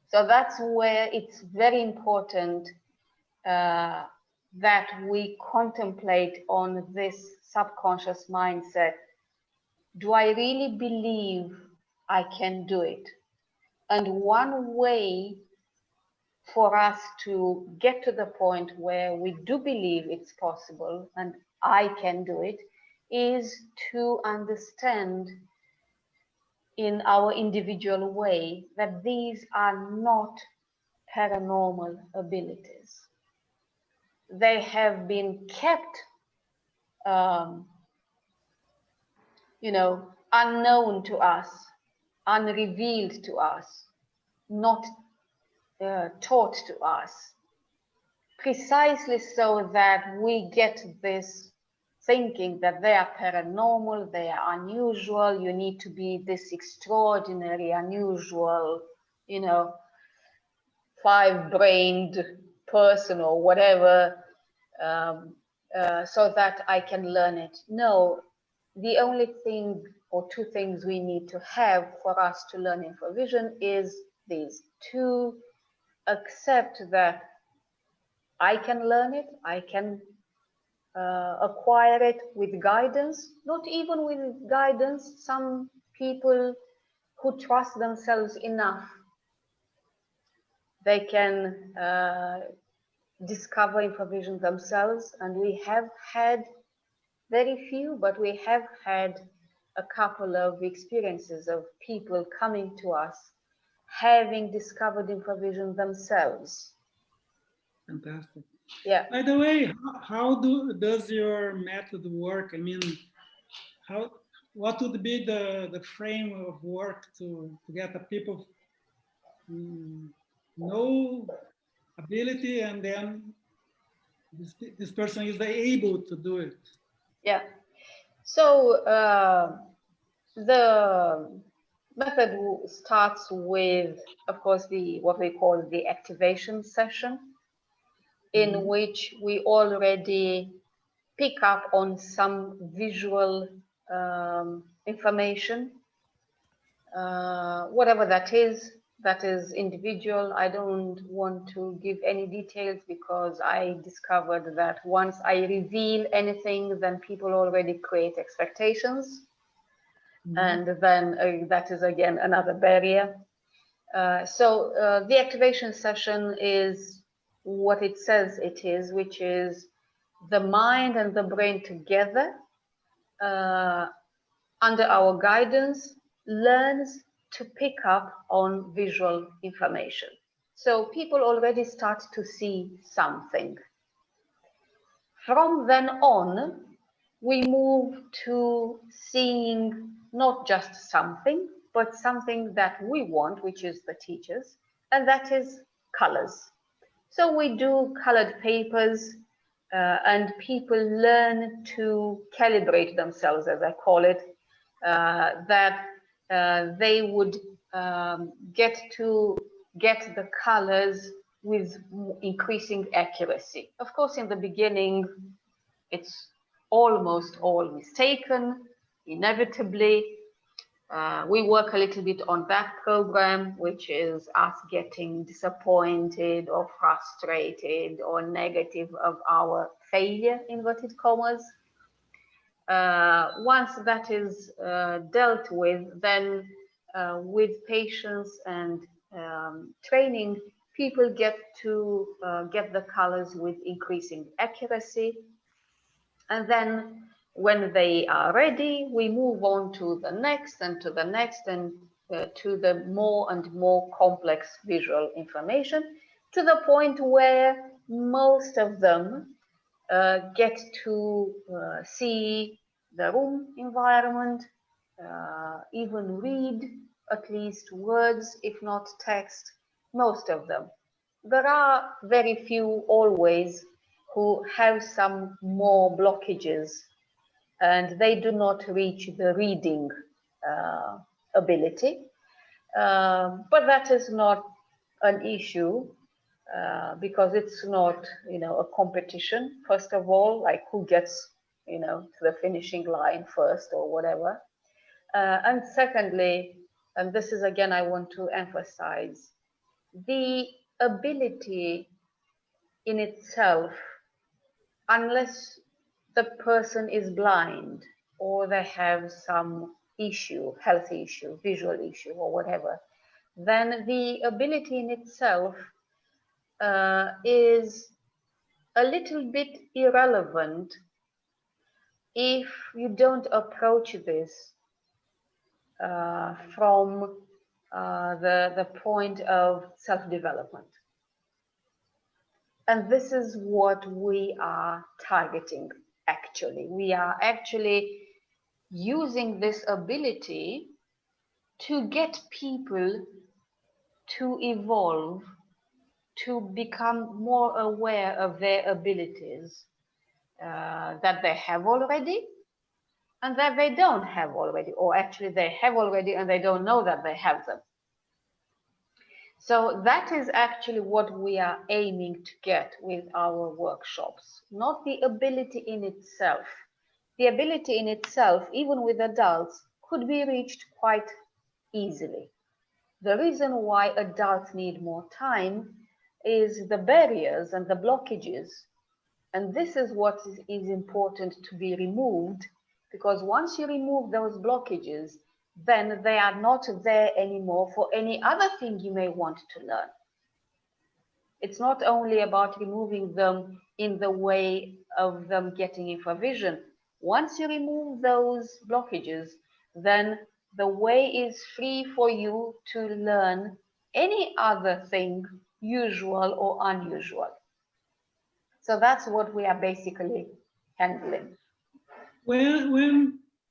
So that's where it's very important that we contemplate on this subconscious mindset. Do I really believe I can do it? And one way for us to get to the point where we do believe it's possible and I can do it is to understand in our individual way that these are not paranormal abilities. They have been kept, you know, unknown to us, unrevealed to us, not taught to us, precisely so that we get this thinking that they are paranormal, they are unusual, you need to be this extraordinary, unusual, you know, 5-brained person or whatever, so that I can learn it. No, the only thing or two things we need to have for us to learn Infovision is these: to accept that I can learn it, I can acquire it with guidance, not even with guidance. Some people who trust themselves enough, they can discover Infovision themselves, and we have had very few, but we have had a couple of experiences of people coming to us having discovered Infovision themselves. Fantastic. Yeah. By the way, how does your method work? I mean, what would be the frame of work to get the people know ability, and then this person is able to do it? Yeah. So the method starts with, of course, what we call the activation session, in which we already pick up on some visual information, whatever that is individual. I don't want to give any details because I discovered that once I reveal anything, then people already create expectations. And then that is again another barrier. So the activation session is what it says it is, which is the mind and the brain together, under our guidance, learns to pick up on visual information. So people already start to see something. From then on, we move to seeing not just something, but something that we want, which is the teachers, and that is colors. So we do colored papers, and people learn to calibrate themselves, as I call it, that they would get the colors with increasing accuracy. Of course, in the beginning, it's almost all mistaken, inevitably. We work a little bit on that program, which is us getting disappointed or frustrated or negative of our failure, inverted commas. Once that is dealt with, then with patience and training, people get to get the colors with increasing accuracy. And then when they are ready, we move on to the next and to the next and to the more and more complex visual information, to the point where most of them get to see the room environment, even read at least words, if not text, most of them. There are very few always who have some more blockages and they do not reach the reading ability. But that is not an issue because it's not, a competition, first of all, like who gets, to the finishing line first or whatever. And secondly, and this is again, I want to emphasize, the ability in itself, unless the person is blind or they have some issue, health issue, visual issue or whatever, then the ability in itself is a little bit irrelevant if you don't approach this from the point of self-development. And this is what we are targeting, actually. We are actually using this ability to get people to evolve, to become more aware of their abilities that they have already and that they don't have already, or actually they have already and they don't know that they have them. So that is actually what we are aiming to get with our workshops, not the ability in itself. The ability in itself, even with adults, could be reached quite easily. The reason why adults need more time is the barriers and the blockages. And this is what is important to be removed, because once you remove those blockages, then they are not there anymore for any other thing you may want to learn. It's not only about removing them in the way of them getting Infovision. Once you remove those blockages, then the way is free for you to learn any other thing, usual or unusual. So that's what we are basically handling.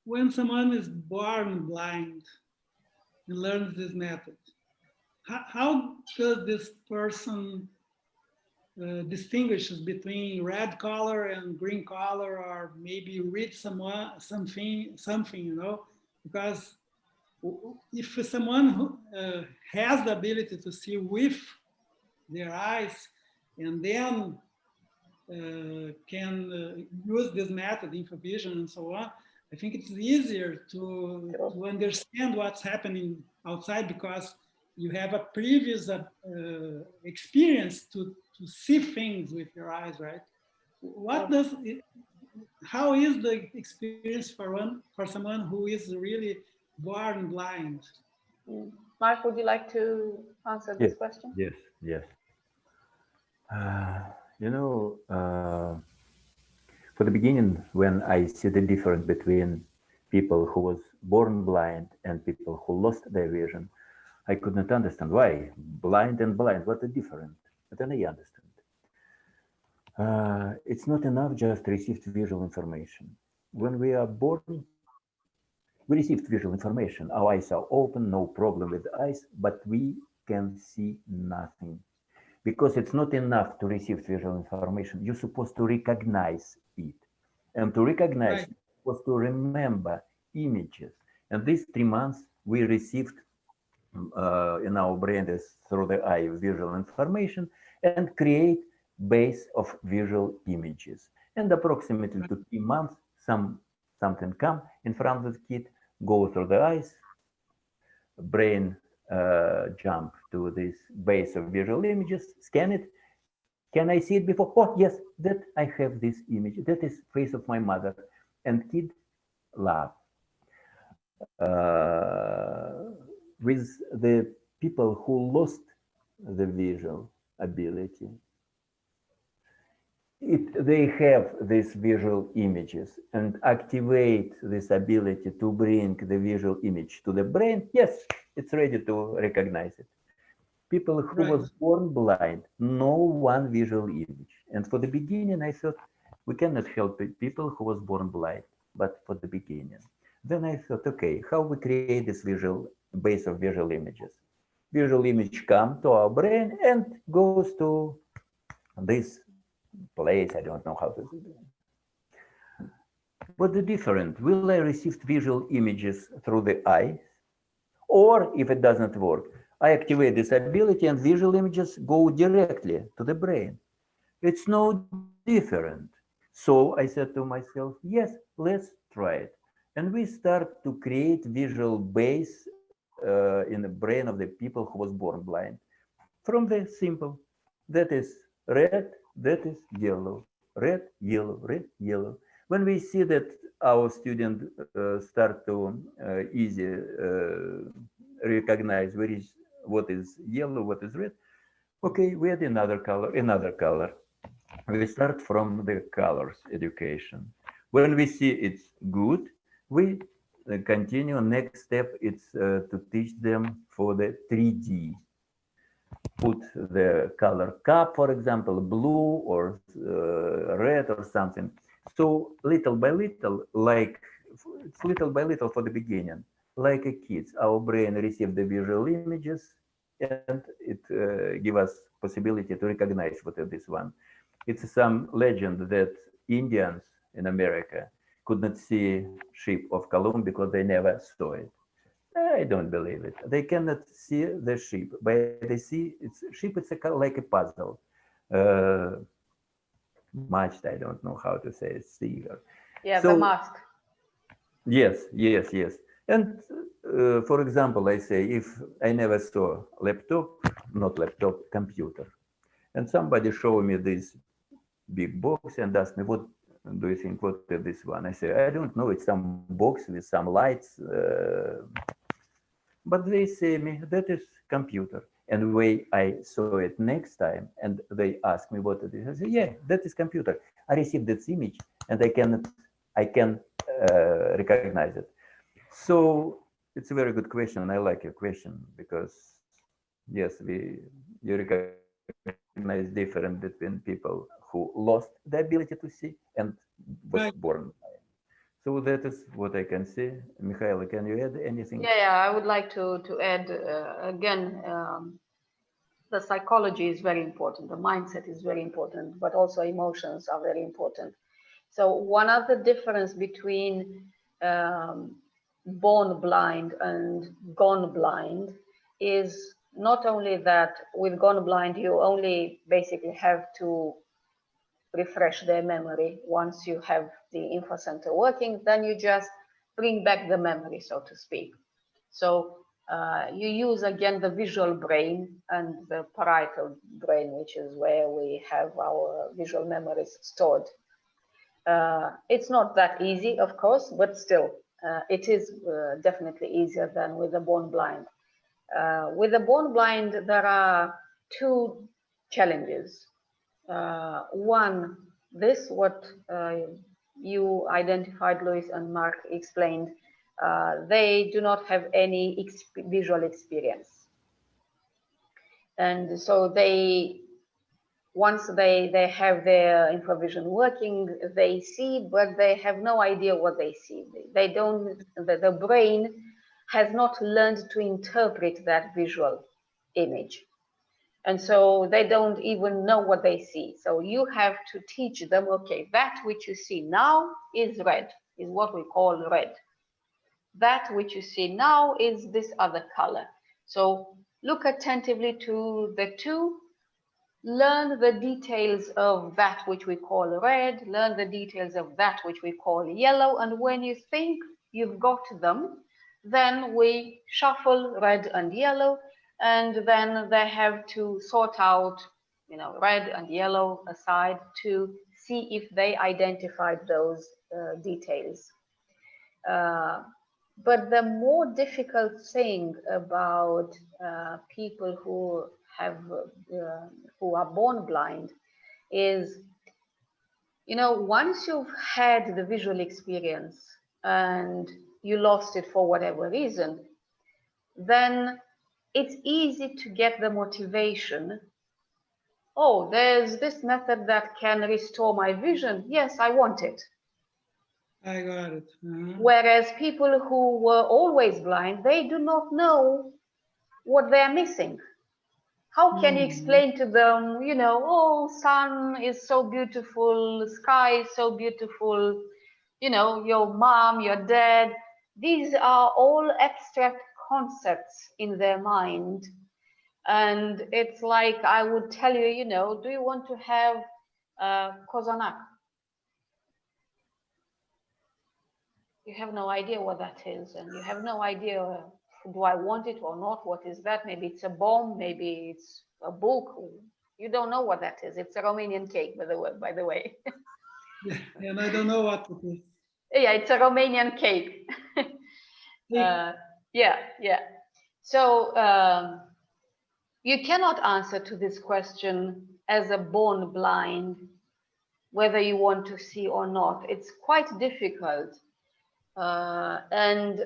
When someone is born blind and learns this method, how does this person distinguishes between red color and green color, or maybe read something, because if someone who has the ability to see with their eyes and then can use this method, Infovision and so on, I think it's easier to understand what's happening outside because you have a previous experience to see things with your eyes, right? How is the experience for someone who is really born blind? Mark, would you like to answer this question? Yes. For the beginning, when I see the difference between people who was born blind and people who lost their vision, I could not understand why. Blind and blind, what the difference? But then I understand. It's not enough just to receive visual information. when we are born, we received visual information. Our eyes are open, no problem with the eyes, but we can see nothing. Because it's not enough to receive visual information. You're supposed to recognize it. And to recognize, Right. you're supposed to remember images. And these 3 months, we received in our brain is through the eye visual information and create base of visual images. And approximately to 3 months, something come in front of the kid, go through the eyes, brain jump to this base of visual images, scan it. Can I see it before? Oh, yes, that I have this image. That is face of my mother. And kid laugh. With the people who lost the visual ability, they have these visual images and activate this ability to bring the visual image to the brain. Yes, it's ready to recognize it. People who was born blind, no one visual image. And for the beginning, I thought we cannot help people who was born blind, but for the beginning. Then I thought, okay, how we create this visual base of visual images? Visual image come to our brain and goes to this place. I don't know how to do it. What's the difference? Will I receive visual images through the eye? Or if it doesn't work, I activate this ability and visual images go directly to the brain. It's no different. So I said to myself, yes, let's try it. And we start to create visual base in the brain of the people who was born blind. From the simple, that is red, that is yellow, red, yellow, red, yellow. When we see that our student start to easy recognize what is yellow, what is red, okay, we add another color, another color. We start from the colors education. When we see it's good, we continue. Next step is to teach them for the 3D. Put the color cup, for example, blue or red or something. So little by little, like it's little by little for the beginning, like a kids, our brain receive the visual images and it give us possibility to recognize what is this one. It's some legend that Indians in America could not see ship of Columbus because they never saw it. I don't believe it. They cannot see the ship, but they see it's ship. It's like a puzzle. Uh, Matched. I don't know how to say it. Yeah, so, the mask. Yes, yes, yes. And for example, I say if I never saw laptop, not laptop, computer, and somebody show me this big box and ask me, what do you think? What is this one? I say, I don't know. It's some box with some lights. But they say me, that is computer. And when I saw it next time and they ask me what it is, I say, yeah, that is computer. I received this image and I can recognize it. So it's a very good question. I like your question because yes, you recognize difference between people who lost the ability to see and was born. So that is what I can say. Mihaela, can you add anything? Yeah, I would like to add again, the psychology is very important, the mindset is very important, but also emotions are very important. So one of the difference between born blind and gone blind is not only that with gone blind you only basically have to refresh their memory. Once you have the info center working, then you just bring back the memory, so to speak. So you use again the visual brain and the parietal brain, which is where we have our visual memories stored. It's not that easy, of course, but still, it is definitely easier than with the born blind. With the born blind, there are two challenges. One, this, what you identified, Luis and Mark explained, they do not have any visual experience. And so they once they have their InfoVision working, they see, but they have no idea what they see. They don't, the brain has not learned to interpret that visual image. And so they don't even know what they see. So you have to teach them, okay, that which you see now is red, is what we call red. That which you see now is this other color. So look attentively to the two, learn the details of that which we call red, learn the details of that which we call yellow, and when you think you've got them, then we shuffle red and yellow, and then they have to sort out, you know, red and yellow aside to see if they identified those details. But the more difficult thing about people who are born blind is, you know, once you've had the visual experience and you lost it for whatever reason, then it's easy to get the motivation. Oh, there's this method that can restore my vision. Yes, I want it. I got it. Whereas people who were always blind, they do not know what they're missing. How can you explain to them, you know, oh, sun is so beautiful, sky is so beautiful, you know, your mom, your dad. These are all abstract concepts in their mind. And it's like I would tell you, you know, do you want to have kozanak? You have no idea what that is, and you have no idea, do I want it or not? What is that? Maybe it's a bomb, maybe it's a book. You don't know what that is. It's a Romanian cake, by the way. Yeah, and I don't know what it is. Yeah, it's a Romanian cake. Yeah. So you cannot answer to this question as a born blind, whether you want to see or not. It's quite difficult. And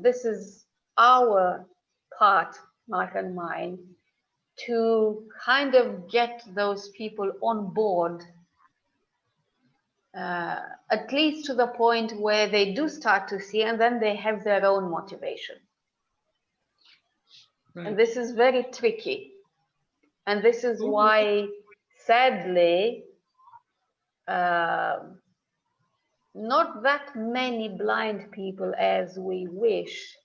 this is our part, Mark and mine, to kind of get those people on board, at least to the point where they do start to see, and then they have their own motivation. Right. And this is very tricky. And this is why, sadly, not that many blind people as we wish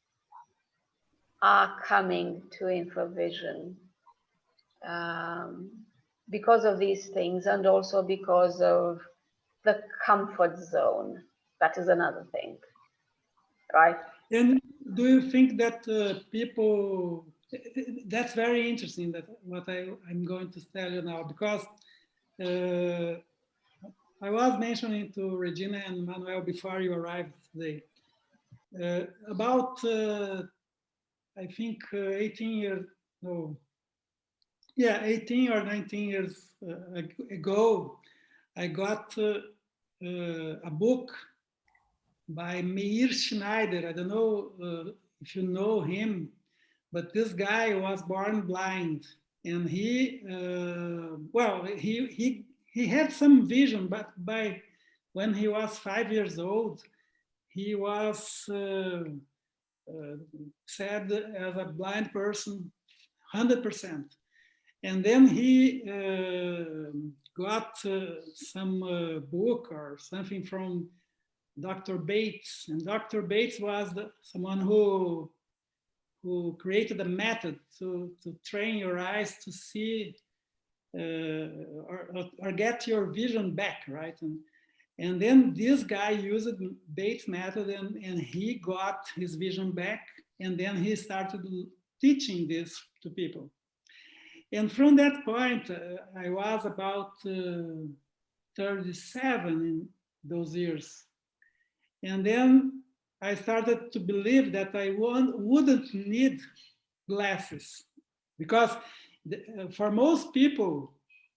are coming to InfoVision because of these things, and also because of the comfort zone. That is another thing, right? And do you think that people, that's very interesting, that what I'm going to tell you now, because I was mentioning to Regina and Manuel before you arrived today about, I think 18 or 19 years ago, I got a book by Meir Schneider. I don't know if you know him, but this guy was born blind, and he had some vision, but when he was 5 years old, he was said as a blind person, 100%. And then he got some book or something from Dr. Bates, and Dr. Bates was someone who created a method to train your eyes to see or get your vision back, right? And then this guy used Bates method, and he got his vision back, and then he started teaching this to people. And from that point, I was about 37 in those years. And then I started to believe that I wouldn't need glasses, because for most people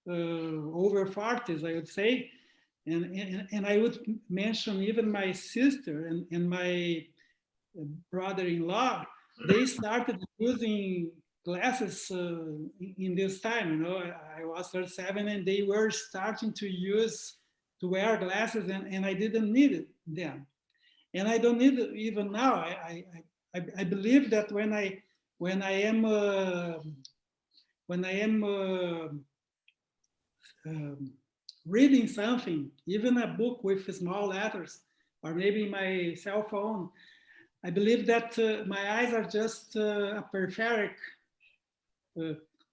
over 40s, I would say, and I would mention even my sister and my brother-in-law, they started using glasses in this time. You know, I was 37 and they were starting to wear glasses, and I didn't need them, and I don't need it even now. I believe that when I am reading something, even a book with small letters, or maybe my cell phone, I believe that my eyes are just a peripheral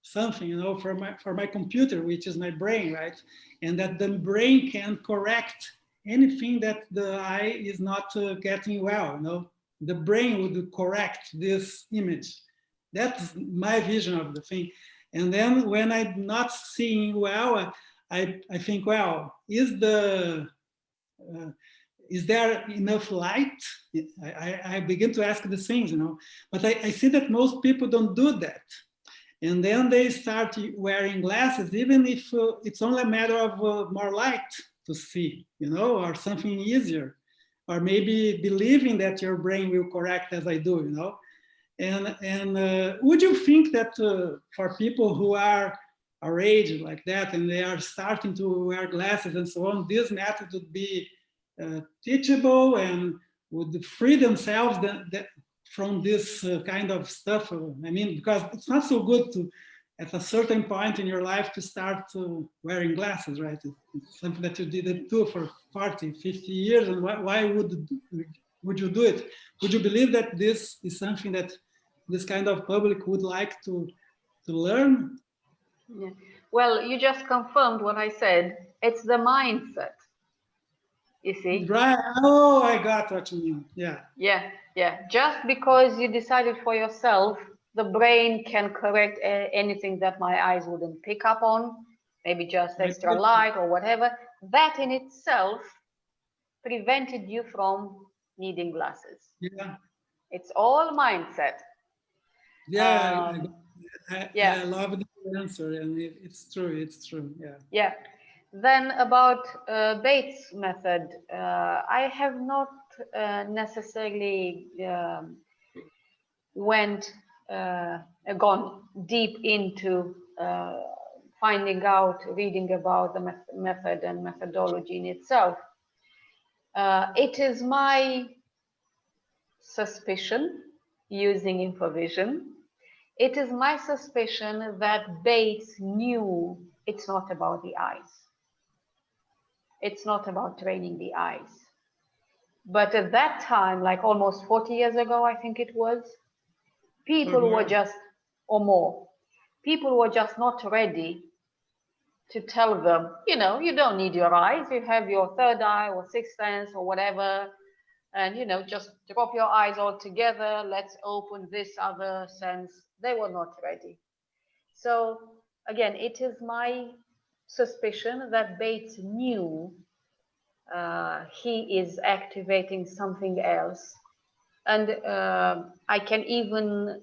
something, you know, for my computer, which is my brain, right? And that the brain can correct anything that the eye is not getting well, you know. The brain would correct this image. That's my vision of the thing. And then when I'm not seeing well, I think, well, is there enough light? I begin to ask the things, you know. But I see that most people don't do that. And then they start wearing glasses, even if it's only a matter of more light to see, you know, or something easier, or maybe believing that your brain will correct as I do, you know. And would you think that for people who are our age like that, and they are starting to wear glasses and so on, this method would be teachable and would free themselves from this kind of stuff? I mean, because it's not so good to, at a certain point in your life, to start wearing glasses, right? It's something that you didn't do for 40, 50 years, and why would you do it? Would you believe that this is something that this kind of public would like to learn? Yeah. Well, you just confirmed what I said. It's the mindset. You see? Right. Oh, I got what you mean. Yeah. Yeah, yeah. Just because you decided for yourself, the brain can correct anything that my eyes wouldn't pick up on, maybe just extra light or whatever. That in itself prevented you from needing glasses. Yeah. It's all mindset. Yeah. Yeah. I love the answer, and it's true. It's true. Yeah. Yeah. Then about Bates' method, I have not necessarily gone deep into finding out, reading about the method and methodology in itself. It is my suspicion, using Infovision, it is my suspicion that Bates knew it's not about the eyes. It's not about training the eyes. But at that time, like almost 40 years ago, I think it was, people were just, or more, people were just not ready to tell them, you know, you don't need your eyes, you have your third eye or sixth sense or whatever, and, you know, just drop your eyes all together, let's open this other sense. They were not ready. So again, it is my suspicion that Bates knew he is activating something else. And I can even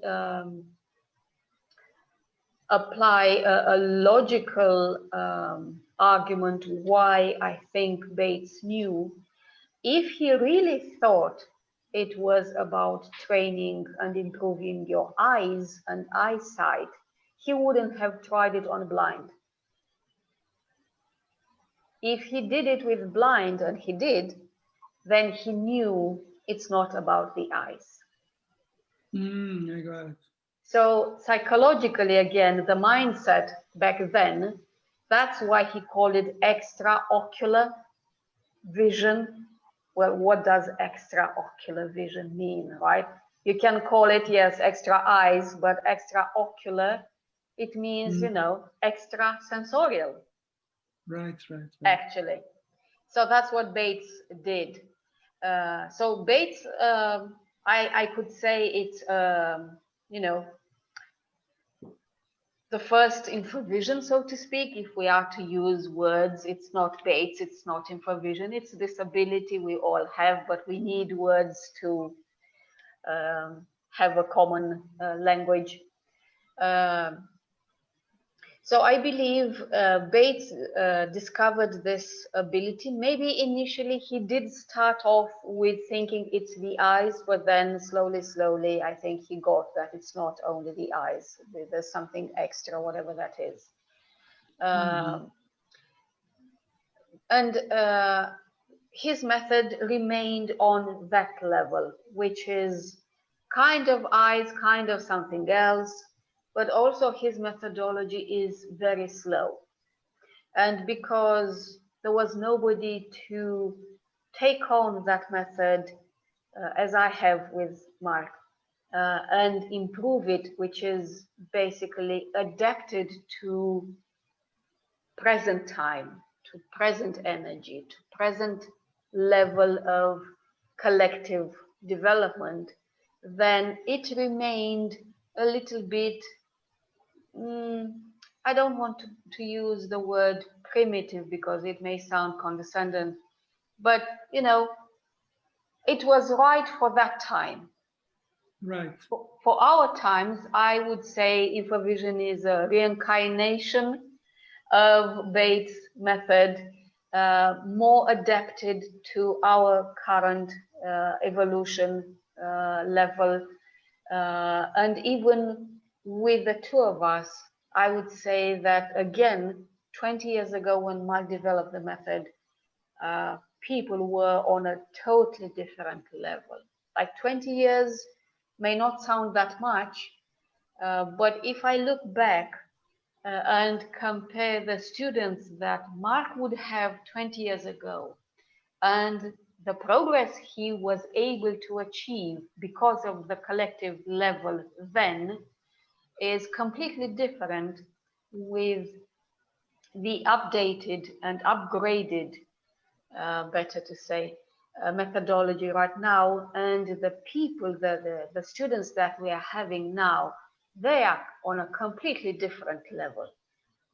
apply a logical argument why I think Bates knew. If he really thought it was about training and improving your eyes and eyesight, he wouldn't have tried it on blind. If he did it with blind, and he did, then he knew it's not about the eyes. I got it. So psychologically, again, the mindset back then, that's why he called it extraocular vision. Well, what does extraocular vision mean, right? You can call it, yes, extra eyes, but extraocular, it means, you know, extra sensorial. Right. Actually. So that's what Bates did. So Bates, I could say it's, you know, the first Infovision, so to speak, if we are to use words. It's not Bates, it's not Infovision, it's this ability we all have, but we need words to have a common language. So I believe Bates discovered this ability. Maybe initially he did start off with thinking it's the eyes, but then slowly, I think he got that it's not only the eyes. There's something extra, whatever that is. And his method remained on that level, which is kind of eyes, kind of something else, but also his methodology is very slow. And because there was nobody to take on that method as I have with Mark and improve it, which is basically adapted to present time, to present energy, to present level of collective development, then it remained a little bit, I don't want to use the word primitive because it may sound condescending, but you know, it was right for that time. Right. For our times, I would say Infovision is a reincarnation of Bates' method, more adapted to our current evolution level. And even with the two of us, I would say that, again, 20 years ago when Mark developed the method, people were on a totally different level. Like 20 years may not sound that much, but if I look back and compare the students that Mark would have 20 years ago and the progress he was able to achieve because of the collective level then is completely different with the updated and upgraded, better to say, methodology right now. And the people, the students that we are having now, they are on a completely different level,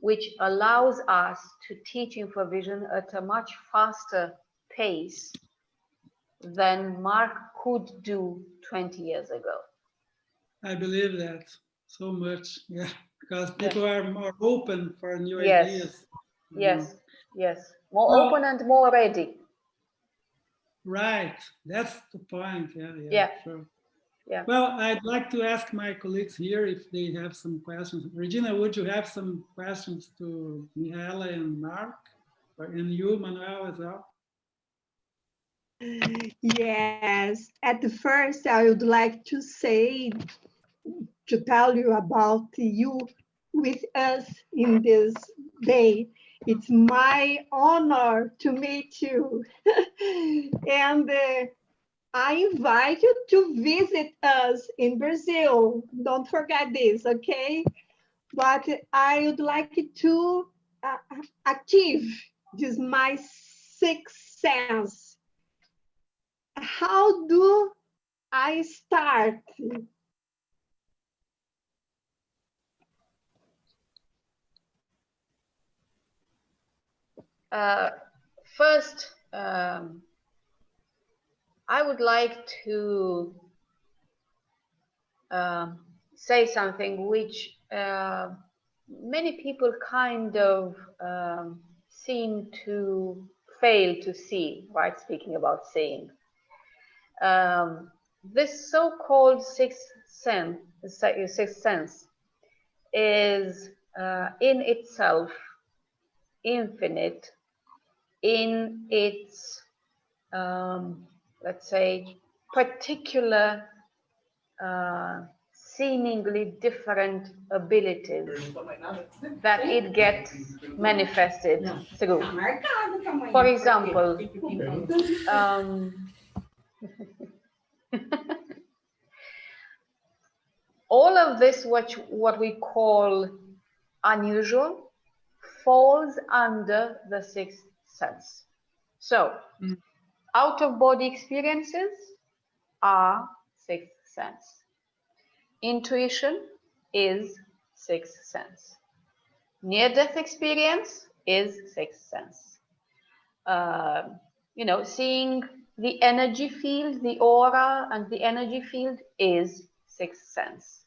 which allows us to teach Infovision at a much faster pace than Mark could do 20 years ago. I believe that so much, yeah, because people are more open for new Yes. ideas. Yes, yes, more open and more ready. Right, that's the point, yeah. Sure. Yeah. Well, I'd like to ask my colleagues here if they have some questions. Regina, would you have some questions to Mihaela and Mark, and you, Manuel, as well? Yes, at the first, I would like to tell you about you with us in this day. It's my honor to meet you. And I invite you to visit us in Brazil. Don't forget this, okay? But I would like to achieve this my sixth sense. How do I start? First, I would like to say something which many people kind of seem to fail to see, right? Speaking about seeing. This so-called sixth sense is in itself infinite in its, let's say, particular, seemingly different abilities that it gets manifested through. For example, all of this, what we call unusual, falls under the sixth sense. So, out-of-body experiences are sixth sense. Intuition is sixth sense. Near-death experience is sixth sense. You know, seeing the energy field, the aura and the energy field is sixth sense.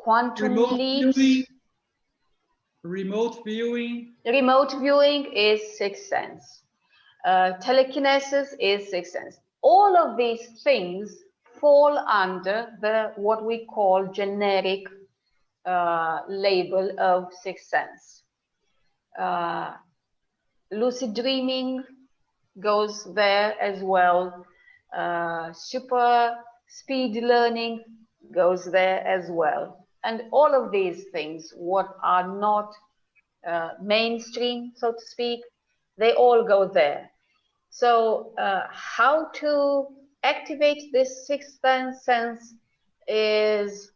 quantum Remote leaps. viewing. Remote viewing. Remote viewing is sixth sense. Telekinesis is sixth sense. All of these things fall under the what we call generic label of sixth sense. Lucid dreaming goes there as well. Super speed learning goes there as well. And all of these things, what are not mainstream, so to speak, they all go there. So how to activate this sixth sense is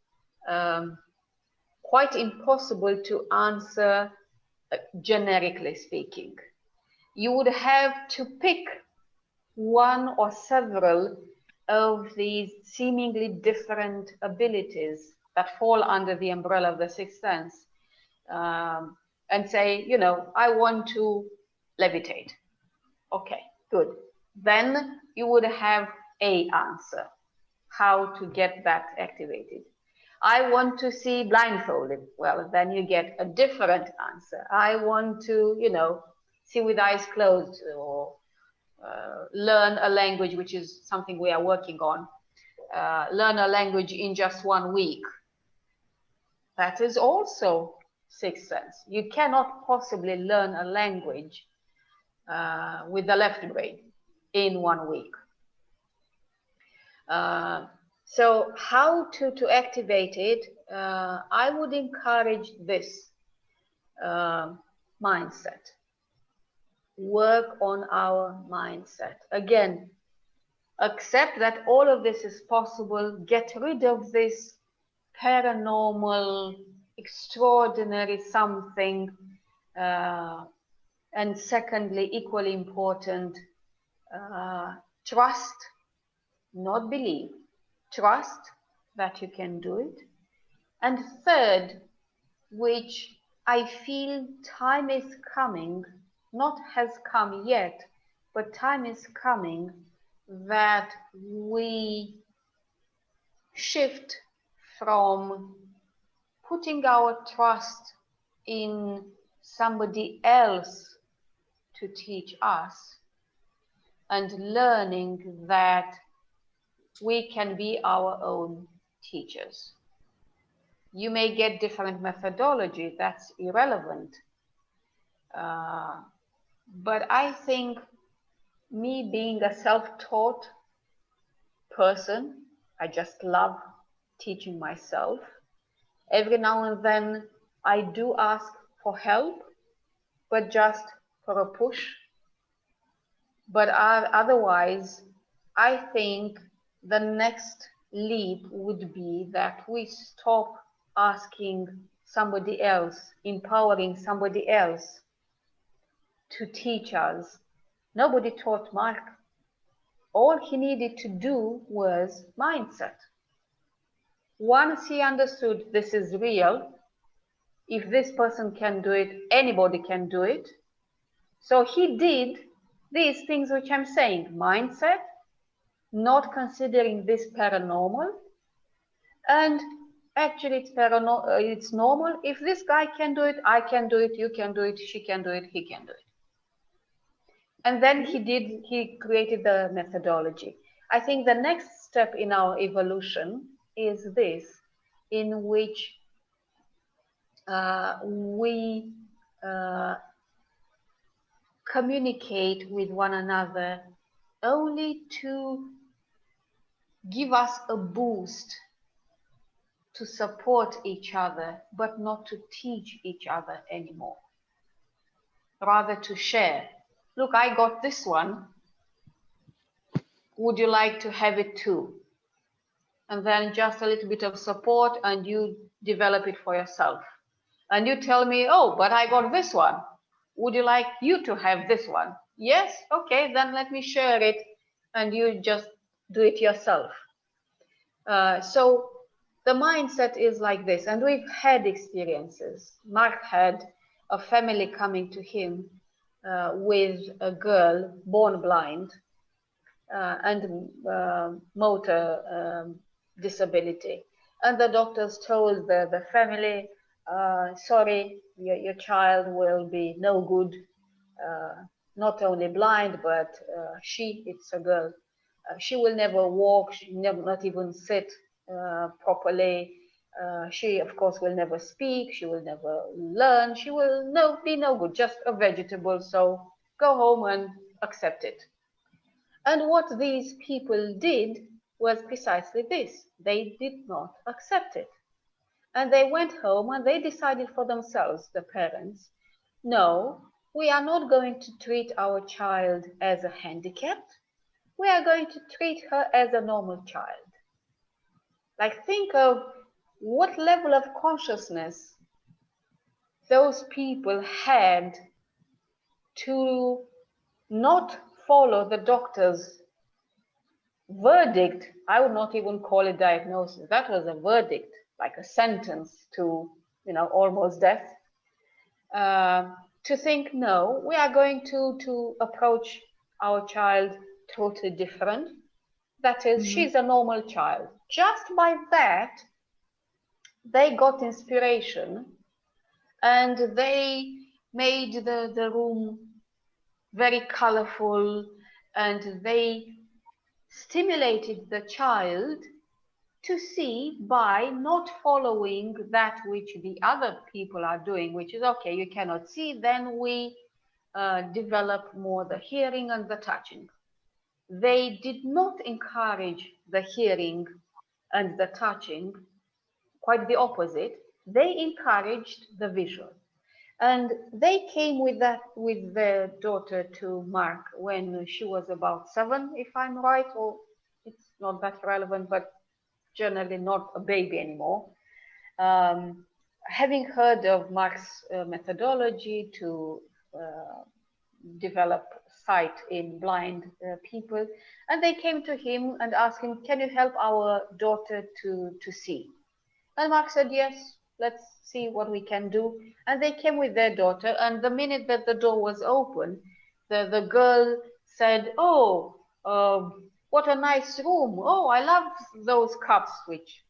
quite impossible to answer generically speaking. You would have to pick one or several of these seemingly different abilities that fall under the umbrella of the sixth sense and say, you know, I want to levitate. Okay, good. Then you would have an answer, how to get that activated. I want to see blindfolded. Well, then you get a different answer. I want to, you know, see with eyes closed, or learn a language, which is something we are working on. Learn a language in just 1 week. That is also sixth sense. You cannot possibly learn a language with the left brain in 1 week. So how to activate it? I would encourage this mindset. Work on our mindset. Again, accept that all of this is possible. Get rid of this paranormal, extraordinary something. And secondly, equally important, trust, not believe. Trust that you can do it. And third, which I feel time is coming, not has come yet, but time is coming, that we shift from putting our trust in somebody else to teach us and learning that we can be our own teachers. You may get different methodology, that's irrelevant. But I think me being a self-taught person, I just love teaching myself. Every now and then I do ask for help, but just for a push. But otherwise, I think the next leap would be that we stop asking somebody else, empowering somebody else to teach us. Nobody taught Mark. All he needed to do was mindset. Once he understood this is real, if this person can do it, anybody can do it. So he did these things which I'm saying, mindset, not considering this paranormal, and actually it's normal. If this guy can do it, I can do it, you can do it, she can do it, he can do it. And then he created the methodology. I think the next step in our evolution is this, in which we communicate with one another only to give us a boost, to support each other, but not to teach each other anymore. Rather to share. Look, I got this one. Would you like to have it too? And then just a little bit of support and you develop it for yourself. And you tell me, oh, but I got this one. Would you like you to have this one? Yes, okay, then let me share it and you just do it yourself. So the mindset is like this, and we've had experiences. Mark had a family coming to him with a girl born blind and motor disability. And the doctors told the family, sorry, your child will be no good, not only blind, but it's a girl. She will never walk, she never, not even sit properly. She, of course, will never speak, she will never learn, she will be no good, just a vegetable, so go home and accept it. And what these people did was precisely this. They did not accept it. And they went home and they decided for themselves, the parents, no, we are not going to treat our child as a handicapped. We are going to treat her as a normal child. Like, think of what level of consciousness those people had to not follow the doctor's verdict. I would not even call it diagnosis. That was a verdict, like a sentence to, almost death. To think, no, we are going to approach our child totally different. That is, she's a normal child. Just by that, they got inspiration and they made the room very colorful, and they stimulated the child to see by not following that which the other people are doing, which is, okay, you cannot see, then we develop more the hearing and the touching. They did not encourage the hearing and the touching, quite the opposite. They encouraged the visual. And they came with their daughter to Mark when she was about 7, if I'm right, or it's not that relevant, but generally not a baby anymore. Having heard of Mark's methodology to develop sight in blind people, and they came to him and asked him, can you help our daughter to see? And Mark said, yes, let's see what we can do. And they came with their daughter, and the minute that the door was open, the girl said, oh, what a nice room. Oh, I love those cups, which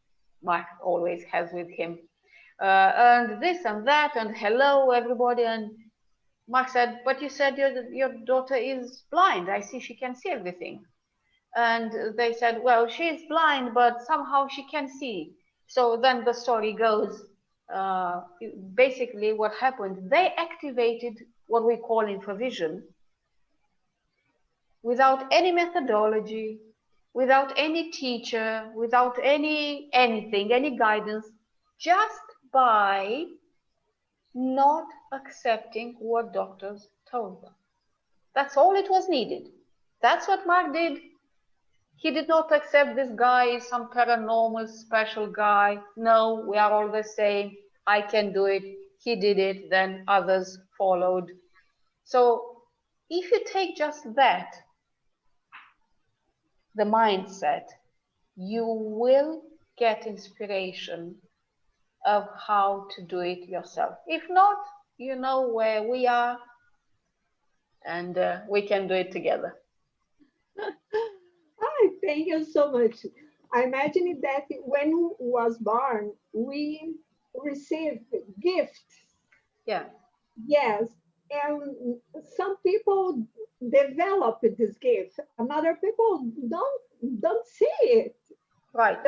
Mark always has with him. And this and that, and hello, everybody. And Mark said, but you said your daughter is blind. I see she can see everything. And they said, well, she is blind, but somehow she can see. So then the story goes, basically what happened, they activated what we call Infovision without any methodology, without any teacher, without anything, any guidance, just by not accepting what doctors told them. That's all it was needed. That's what Mark did. He did not accept this guy is some paranormal special guy. No, we are all the same. I can do it. He did it, then others followed. So if you take just that, the mindset, you will get inspiration of how to do it yourself. If not, you know where we are, and we can do it together. Thank you so much. I imagine that when he was born, we received gifts. Yeah. Yes, and some people develop this gift. Another people don't see it. Right.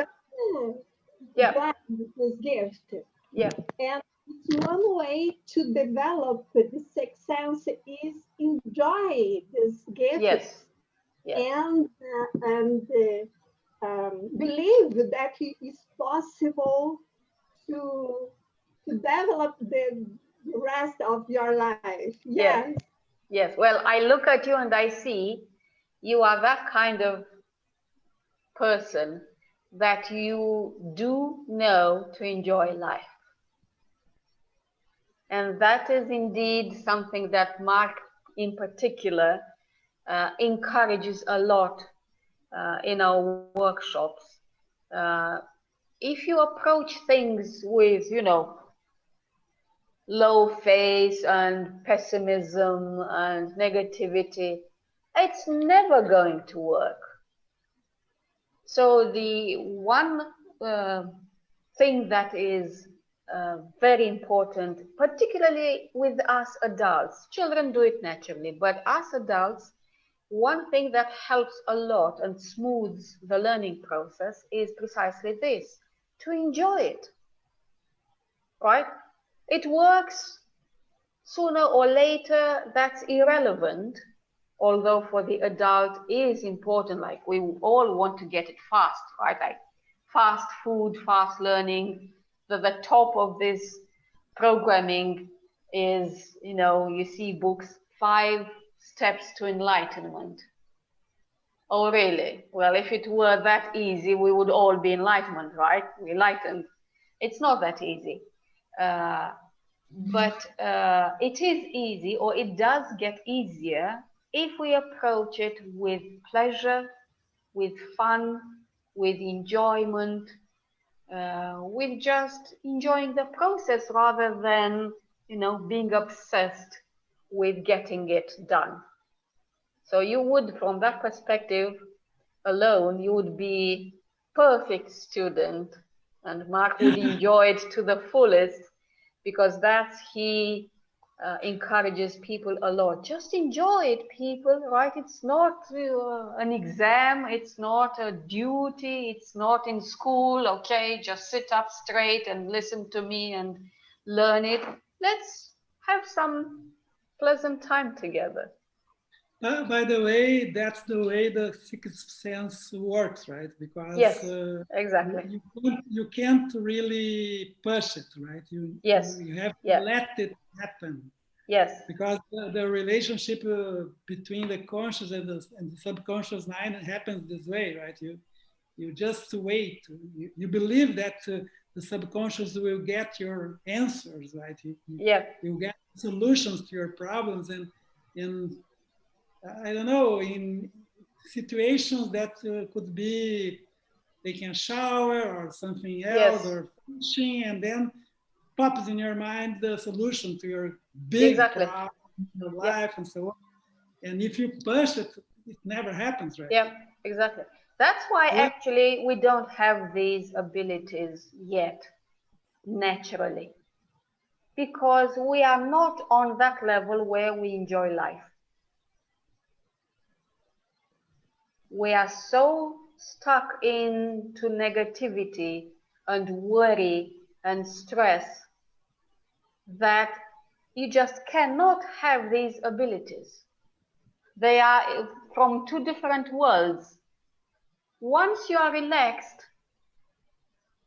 Yeah. This gift. Yeah. And it's one way to develop the sixth sense is enjoy this gift. Yes. Yes. And believe that it is possible to develop the rest of your life. Yes. Yes. Well, I look at you and I see you are that kind of person that you do know to enjoy life. And that is indeed something that Mark in particular encourages a lot in our workshops. If you approach things with, low face and pessimism and negativity, it's never going to work. So the one thing that is very important, particularly with us adults. Children do it naturally, but us adults, one thing that helps a lot and smooths the learning process is precisely this, to enjoy it, right? It works sooner or later, that's irrelevant, although for the adult is important, like we all want to get it fast, right? Like fast food, fast learning, the top of this programming is, you know, you see books, 5 steps to enlightenment. Oh, really? Well, if it were that easy, we would all be enlightenment, right? Enlightened. It's not that easy. But it is easy, or it does get easier if we approach it with pleasure, with fun, with enjoyment, with just enjoying the process rather than, you know, being obsessed with getting it done. So you would, from that perspective alone, you would be perfect student, and Mark would enjoy it to the fullest, because he encourages people a lot. Just enjoy it, people, right? It's not an exam, it's not a duty, it's not in school, okay, just sit up straight and listen to me and learn it. Let's have some pleasant time together. By the way, that's the way the sixth sense works, right? Because yes, exactly. You can't really push it, right? You have to let it happen. Yes. Because the relationship between the conscious and the subconscious mind happens this way, right? You just wait. You believe that the subconscious will get your answers, right? You get solutions to your problems, and I don't know, in situations that could be taking a shower or something else, or fishing, and then pops in your mind the solution to your big problem in your life and so on. And if you push it, it never happens, right? Yeah, exactly. That's why actually we don't have these abilities yet, naturally. Because we are not on that level where we enjoy life. We are so stuck into negativity and worry and stress that you just cannot have these abilities. They are from 2 different worlds. Once you are relaxed,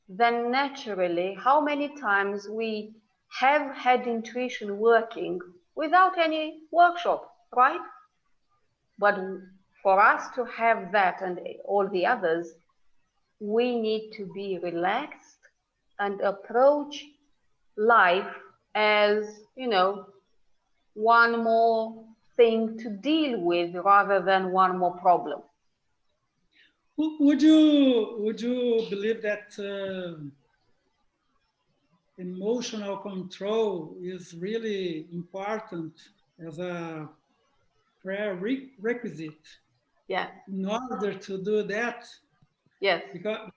then naturally, how many times we have had intuition working without any workshop, right? But for us to have that and all the others, we need to be relaxed and approach life as, you know, one more thing to deal with rather than one more problem. Would you believe that emotional control is really important as a prerequisite? Yeah. In order to do that? Yes. Because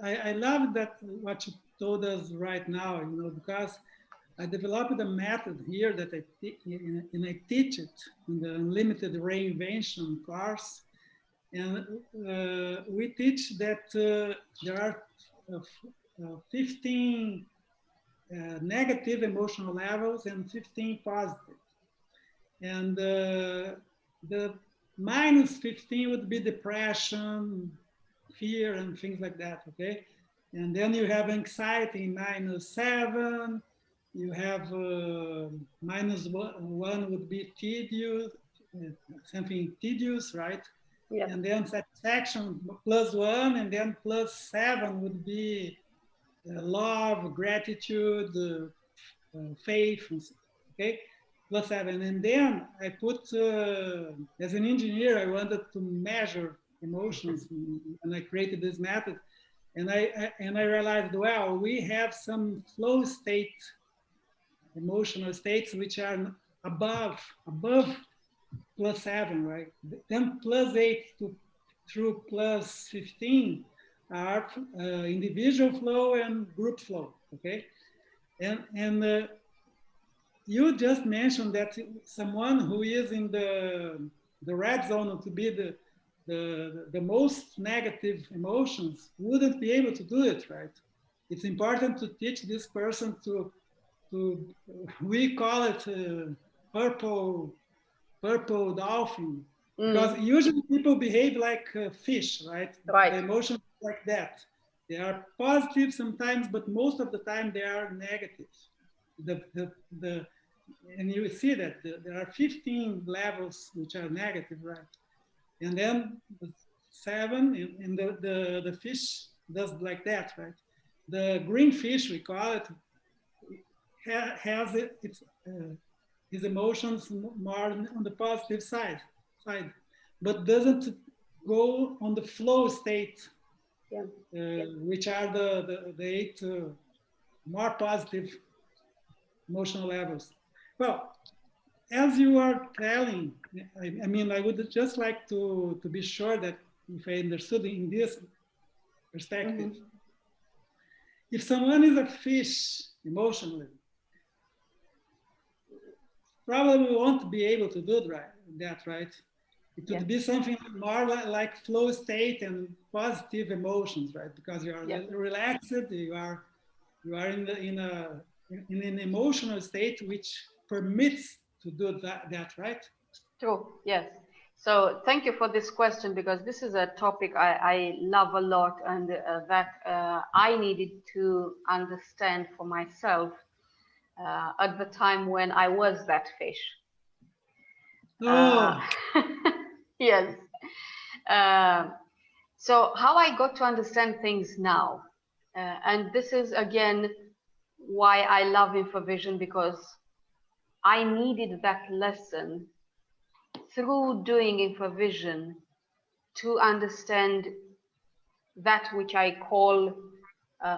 I love that what you told us right now, you know, because I developed a method here that I teach it in the Unlimited Reinvention course. And we teach that there are 15 negative emotional levels and 15 positive. And the minus 15 would be depression, fear, and things like that, okay? And then you have anxiety, -7. You have -1 would be tedious, something tedious, right? Yeah. And then satisfaction, +1, and then +7 would be love, gratitude, faith, okay? +7. And then I put, as an engineer, I wanted to measure emotions, and I created this method. And I realized, well, we have some flow state, emotional states, which are above +7, right? Then +8 through +15 are individual flow and group flow, okay? And you just mentioned that someone who is in the red zone to be the most negative emotions wouldn't be able to do it, right? It's important to teach this person to we call it purple dolphin, because usually people behave like fish, right? Right. The emotions like that. They are positive sometimes, but most of the time they are negative. And you see that there are 15 levels which are negative, right? And then the 7, and the fish does like that, right? The green fish, we call it, has his emotions more on the positive side, but doesn't go on the flow state, which are the 8 more positive emotional levels. Well, as you are telling, I mean, I would just like to be sure that if I understood in this perspective, if someone is a fish emotionally, probably won't be able to do that, right? It would be something more like flow state and positive emotions, right? Because you are relaxed, you are in an emotional state which permits to do that, right? True, yes. So thank you for this question, because this is a topic I love a lot, and that I needed to understand for myself at the time when I was that fish. Yes. So how I got to understand things now, and this is again why I love Infovision, because I needed that lesson through doing Infovision to understand that which I call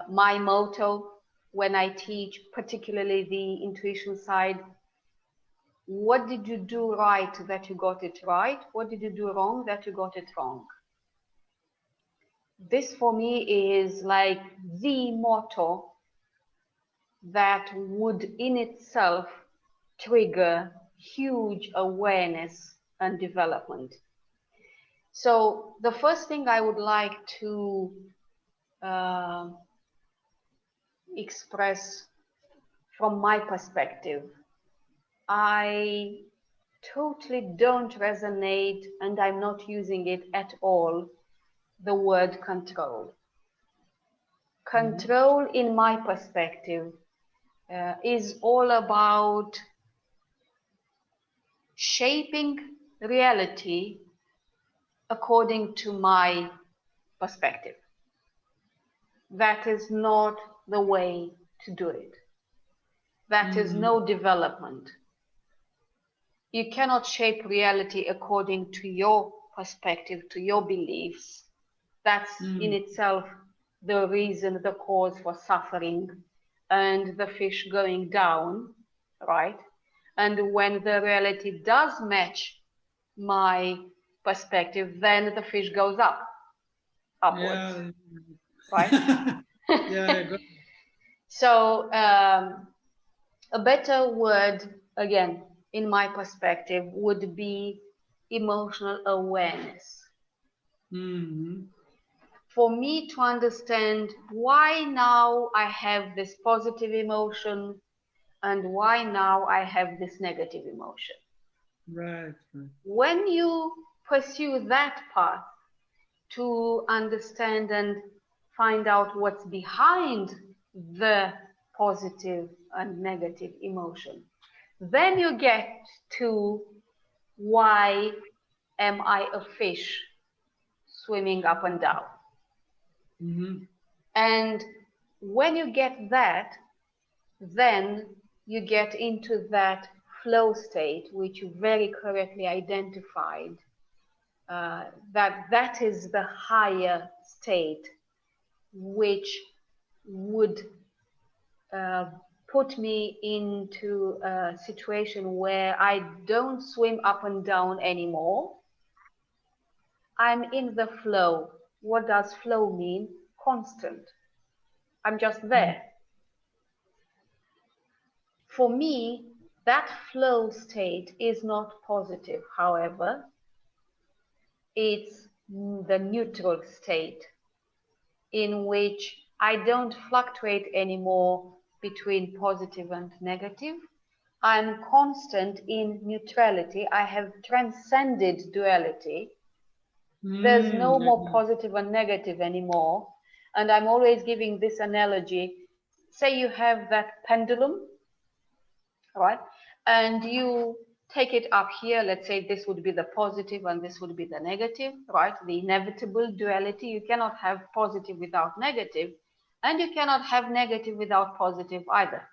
my motto when I teach, particularly the intuition side. What did you do right that you got it right? What did you do wrong that you got it wrong? This for me is like the motto that would in itself trigger huge awareness and development. So the first thing I would like to express from my perspective, I totally don't resonate, and I'm not using it at all, the word control. Control, in my perspective, is all about shaping reality according to my perspective. That is not the way to do it. That is no development. You cannot shape reality according to your perspective, to your beliefs. That's in itself the reason, the cause for suffering and the fish going down, right? And when the reality does match my perspective, then the fish goes upwards, right? So a better word, again, in my perspective, would be emotional awareness. For me to understand why now I have this positive emotion and why now I have this negative emotion. Right. When you pursue that path to understand and find out what's behind the positive and negative emotion, then you get to why am I a fish swimming up and down? And when you get that, then you get into that flow state, which you very correctly identified, that is the higher state, which would put me into a situation where I don't swim up and down anymore. I'm in the flow. What does flow mean? constant. I'm just there. For me, that flow state is not positive, however. It's the neutral state in which I don't fluctuate anymore between positive and negative. I'm constant in neutrality. I have transcended duality. There's no more positive and negative anymore. And I'm always giving this analogy. Say you have that pendulum, right? And you take it up here. Let's say this would be the positive and this would be the negative, right? The inevitable duality. You cannot have positive without negative, and you cannot have negative without positive either.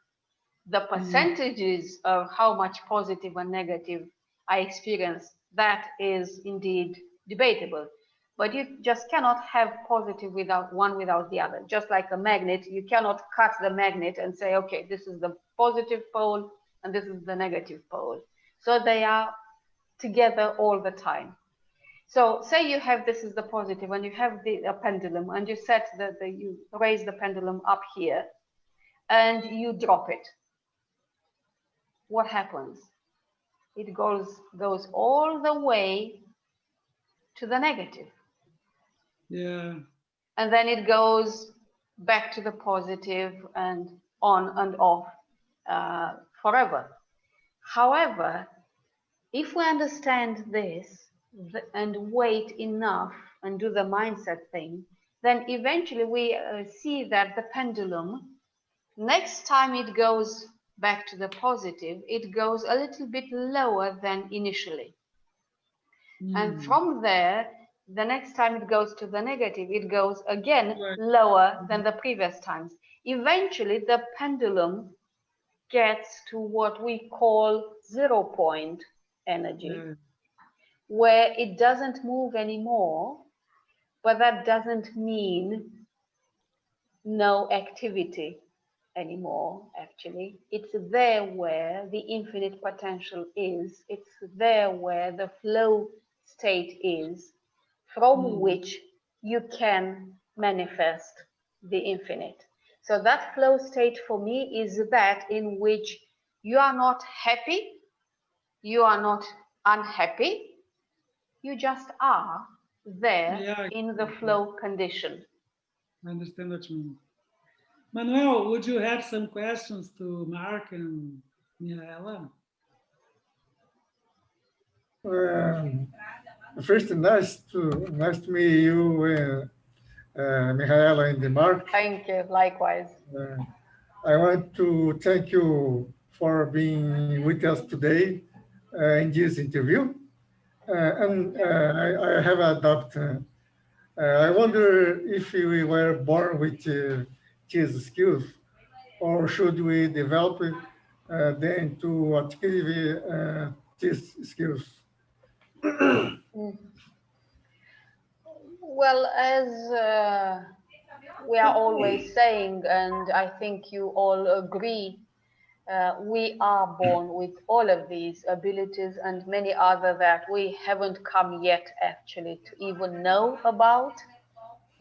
The percentages of how much positive and negative I experience, that is indeed debatable. But you just cannot have positive without one without the other. Just like a magnet, you cannot cut the magnet and say, okay, this is the positive pole and this is the negative pole. So they are together all the time. So say you have, this is the positive, and you have a pendulum, and you set you raise the pendulum up here and you drop it. What happens? It goes all the way to the negative. Yeah. And then it goes back to the positive and on and off forever. However, if we understand this and wait enough and do the mindset thing, then eventually we see that the pendulum, next time it goes back to the positive, it goes a little bit lower than initially. And from there, the next time it goes to the negative, it goes again lower than the previous times. Eventually, the pendulum gets to what we call 0 point energy, where it doesn't move anymore, but that doesn't mean no activity anymore. Actually, it's there where the infinite potential is. It's there where the flow state is, from which you can manifest the infinite. So that flow state for me is that in which you are not happy, you are not unhappy, you just are there in the flow condition. I understand what you mean. Manuel, would you have some questions to Mark and Mihaela? First, nice to meet you, Mihaela and Mark. Thank you. Likewise. I want to thank you for being with us today in this interview. I have a doubt. I wonder if we were born with these skills, or should we develop them to achieve these skills? Well, as we are always saying, and I think you all agree, we are born with all of these abilities and many other that we haven't come yet actually to even know about,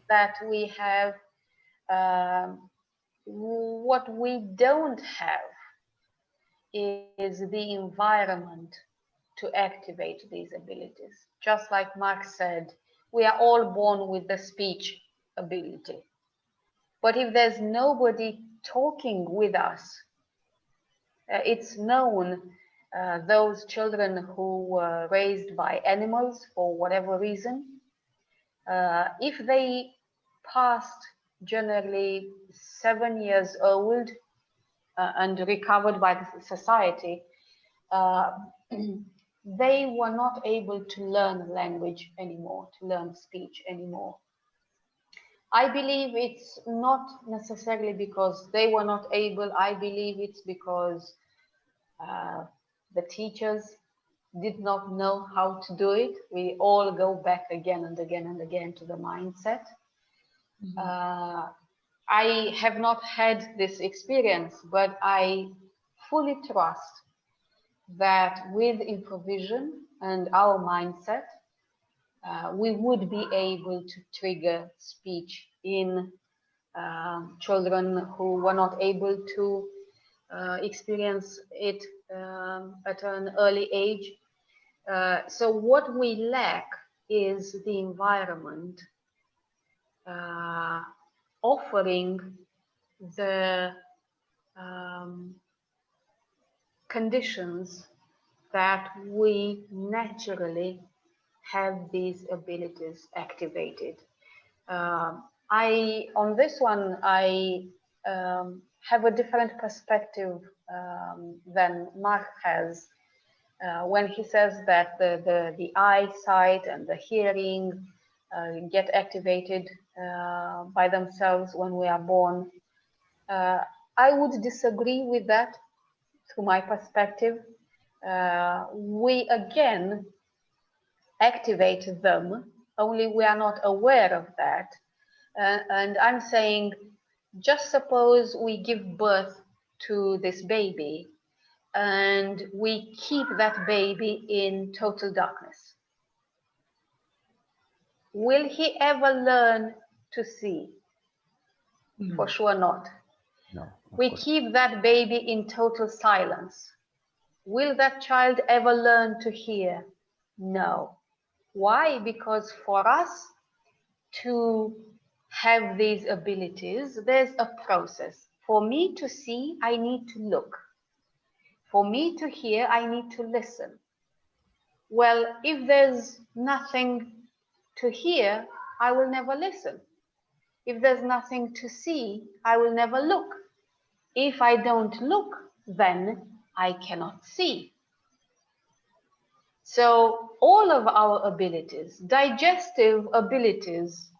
that we have. What we don't have is the environment to activate these abilities. Just like Mark said, we are all born with the speech ability. But if there's nobody talking with us, it's known those children who were raised by animals for whatever reason, if they passed generally 7 years old and recovered by the society, they were not able to learn language anymore, to learn speech anymore. I believe it's not necessarily because they were not able. I believe it's because the teachers did not know how to do it. We all go back again and again and again to the mindset. I have not had this experience, but I fully trust that with Infovision and our mindset, we would be able to trigger speech in children who were not able to experience it at an early age. So what we lack is the environment offering the conditions that we naturally have these abilities activated. On this one, I have a different perspective than Mark has when he says that the eyesight and the hearing get activated by themselves when we are born. I would disagree with that through my perspective. We again activate them, only we are not aware of that. And I'm saying, just suppose we give birth to this baby and we keep that baby in total darkness. Will he ever learn to see? No. For sure not. No. We keep that baby in total silence. Will that child ever learn to hear? No. Why? Because for us to have these abilities, there's a process. For me to see, I need to look. For me to hear, I need to listen. Well, if there's nothing to hear, I will never listen. If there's nothing to see, I will never look. If I don't look, then I cannot see. So all of our abilities, digestive abilities,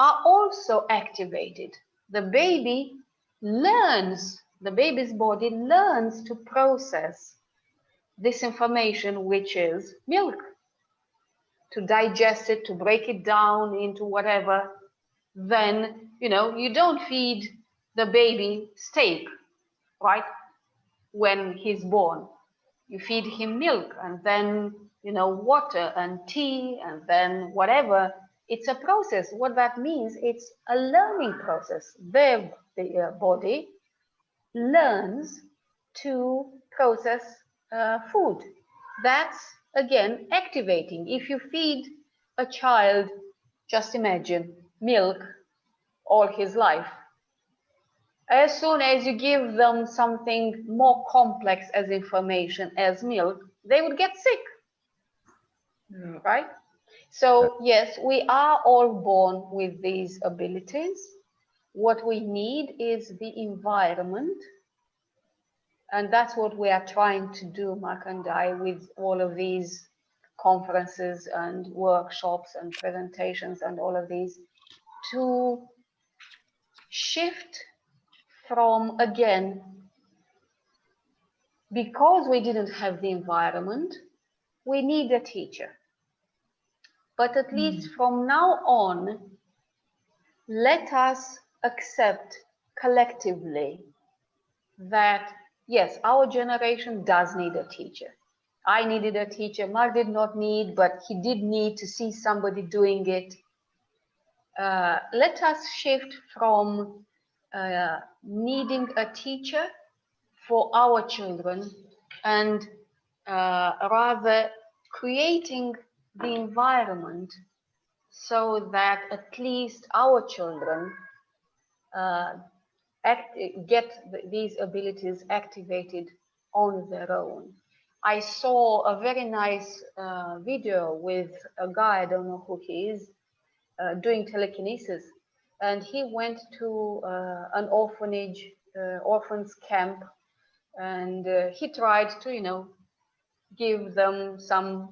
are also activated. The baby learns, the baby's body learns to process this information, which is milk, to digest it, to break it down into whatever. Then, you don't feed the baby steak, right? When he's born, you feed him milk and then, water and tea and then whatever. It's a process. What that means, it's a learning process. The body learns to process food. That's, again, activating. If you feed a child, just imagine, milk all his life. As soon as you give them something more complex as information, as milk, they would get sick, right? So yes, we are all born with these abilities. What we need is the environment. And that's what we are trying to do, Mark and I, with all of these conferences and workshops and presentations and all of these, to shift from, again, because we didn't have the environment, we need a teacher. But at least from now on, let us accept collectively that, yes, our generation does need a teacher. I needed a teacher. Mark did not need, but he did need to see somebody doing it. Let us shift from needing a teacher for our children and rather creating the environment so that at least our children get these abilities activated on their own. I saw a very nice video with a guy, I don't know who he is, doing telekinesis, and he went to an orphanage, orphans camp, and he tried to, give them some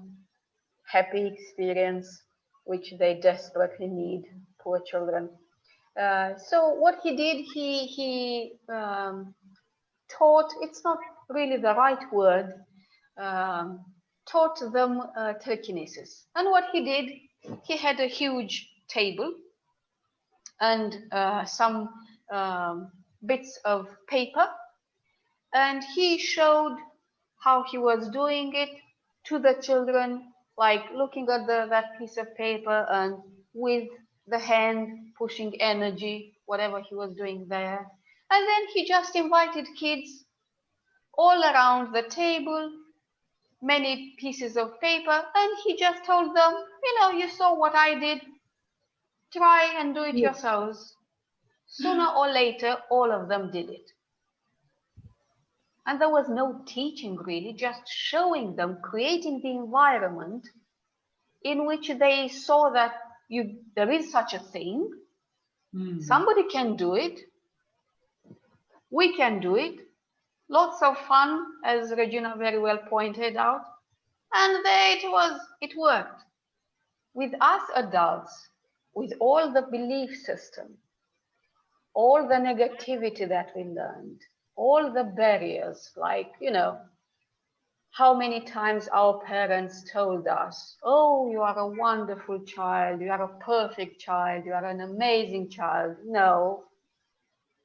happy experience, which they desperately need, poor children. So what he did, he taught, it's not really the right word, taught them telekinesis. And what he did, he had a huge table and some bits of paper, and he showed how he was doing it to the children, like looking at that piece of paper and with the hand pushing energy whatever he was doing there. And then he just invited kids all around the table, many pieces of paper, and he just told them, you know, you saw what I did, try and do it yourselves. Sooner or later, all of them did it. And there was no teaching really, just showing them, creating the environment in which they saw that there is such a thing. Somebody can do it. We can do it. Lots of fun, as Regina very well pointed out. And there it worked. With us adults, with all the belief system, all the negativity that we learned, all the barriers, like, you know, how many times our parents told us, oh, you are a wonderful child, you are a perfect child, you are an amazing child. No,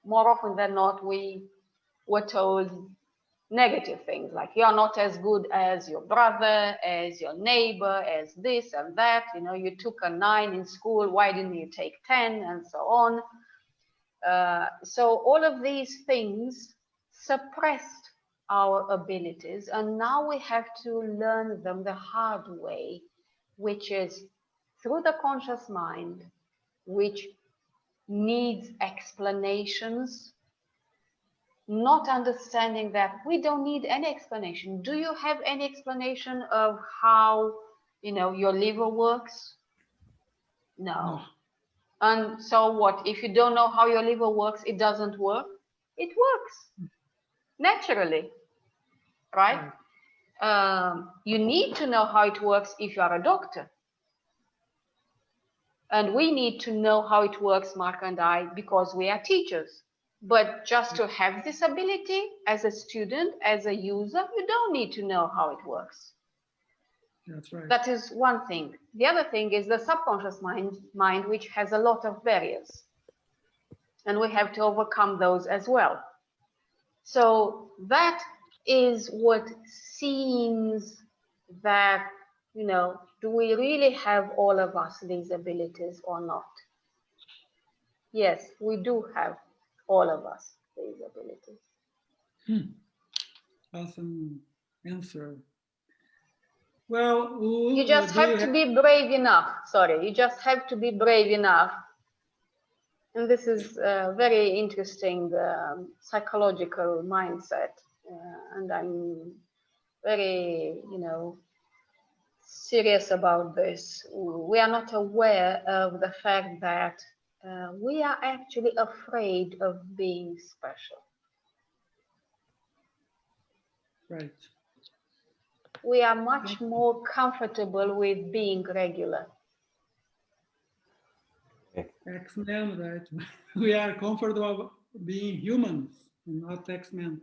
more often than not, we were told negative things, like you are not as good as your brother, as your neighbor, as this and that. You know, you took a 9 in school, why didn't you take 10, and so on. So all of these things suppressed our abilities, and now we have to learn them the hard way, which is through the conscious mind, which needs explanations, not understanding that we don't need any explanation. Do you have any explanation of how, you know, your liver works? No. And so what? If you don't know how your liver works, it doesn't work? It works naturally, right? You need to know how it works if you are a doctor. And we need to know how it works, Mark and I, because we are teachers. But just to have this ability as a student, as a user, you don't need to know how it works. That's right. That is one thing. The other thing is the subconscious mind, which has a lot of barriers. And we have to overcome those as well. So that is what seems that, you know, do we really have all of us these abilities or not? Yes, we do have all of us these abilities. Awesome answer. Well, you just have to be brave enough. Sorry, you just have to be brave enough. And this is a very interesting psychological mindset. And I'm very, you know, serious about this. We are not aware of the fact that we are actually afraid of being special. Right. We are much more comfortable with being regular. X-Men, right? We are comfortable being humans, not X-Men.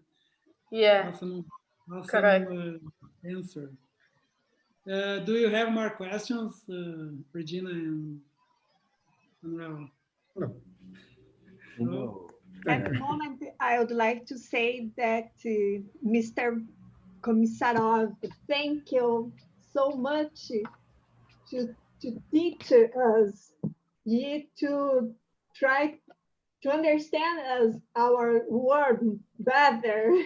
Yeah. Awesome Correct. Answer. Do you have more questions, Regina and Manuel? No. No. At the moment, I would like to say that Mr. Komissarov, thank you so much to teach us, to try to understand us, our world better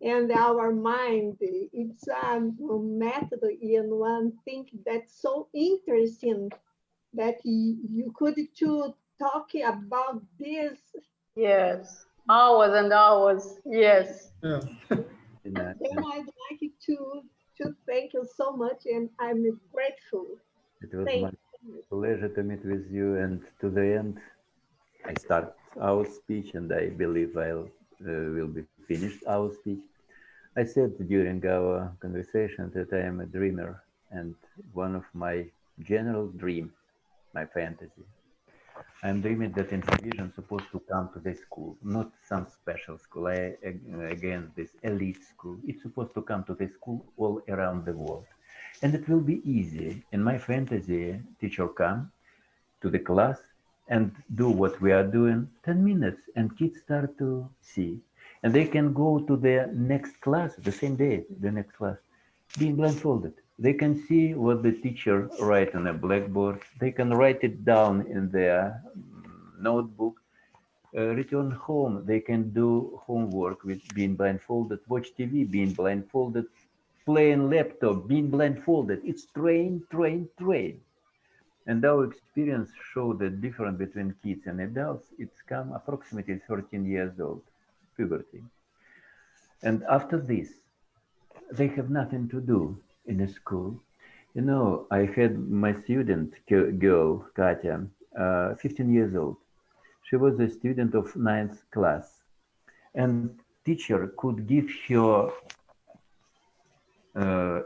and our mind. It's a method and one thing that's so interesting that you could to talk about this. Yes, hours and hours. Yes. Yeah. Then I'd like to thank you so much, and I'm grateful. It was my pleasure to meet with you, and to the end, I start our speech, and I believe I'll will be finished our speech. I said during our conversation that I am a dreamer, and one of my general dream, my fantasy, I'm dreaming that Infovision is supposed to come to this school, not some special school. Again, this elite school. It's supposed to come to this school all around the world. And it will be easy. In my fantasy, teacher come to the class and do what we are doing 10 minutes, and kids start to see. And they can go to the next class, the same day, the next class, being blindfolded. They can see what the teacher write on a blackboard. They can write it down in their notebook. return home, they can do homework with being blindfolded, watch TV being blindfolded, play on laptop being blindfolded. It's train, train, train. And our experience showed the difference between kids and adults. It's come approximately 13 years old, puberty. And after this, they have nothing to do in a school. You know, I had my student girl, Katya, 15 years old. She was a student of 9th class, and teacher could give her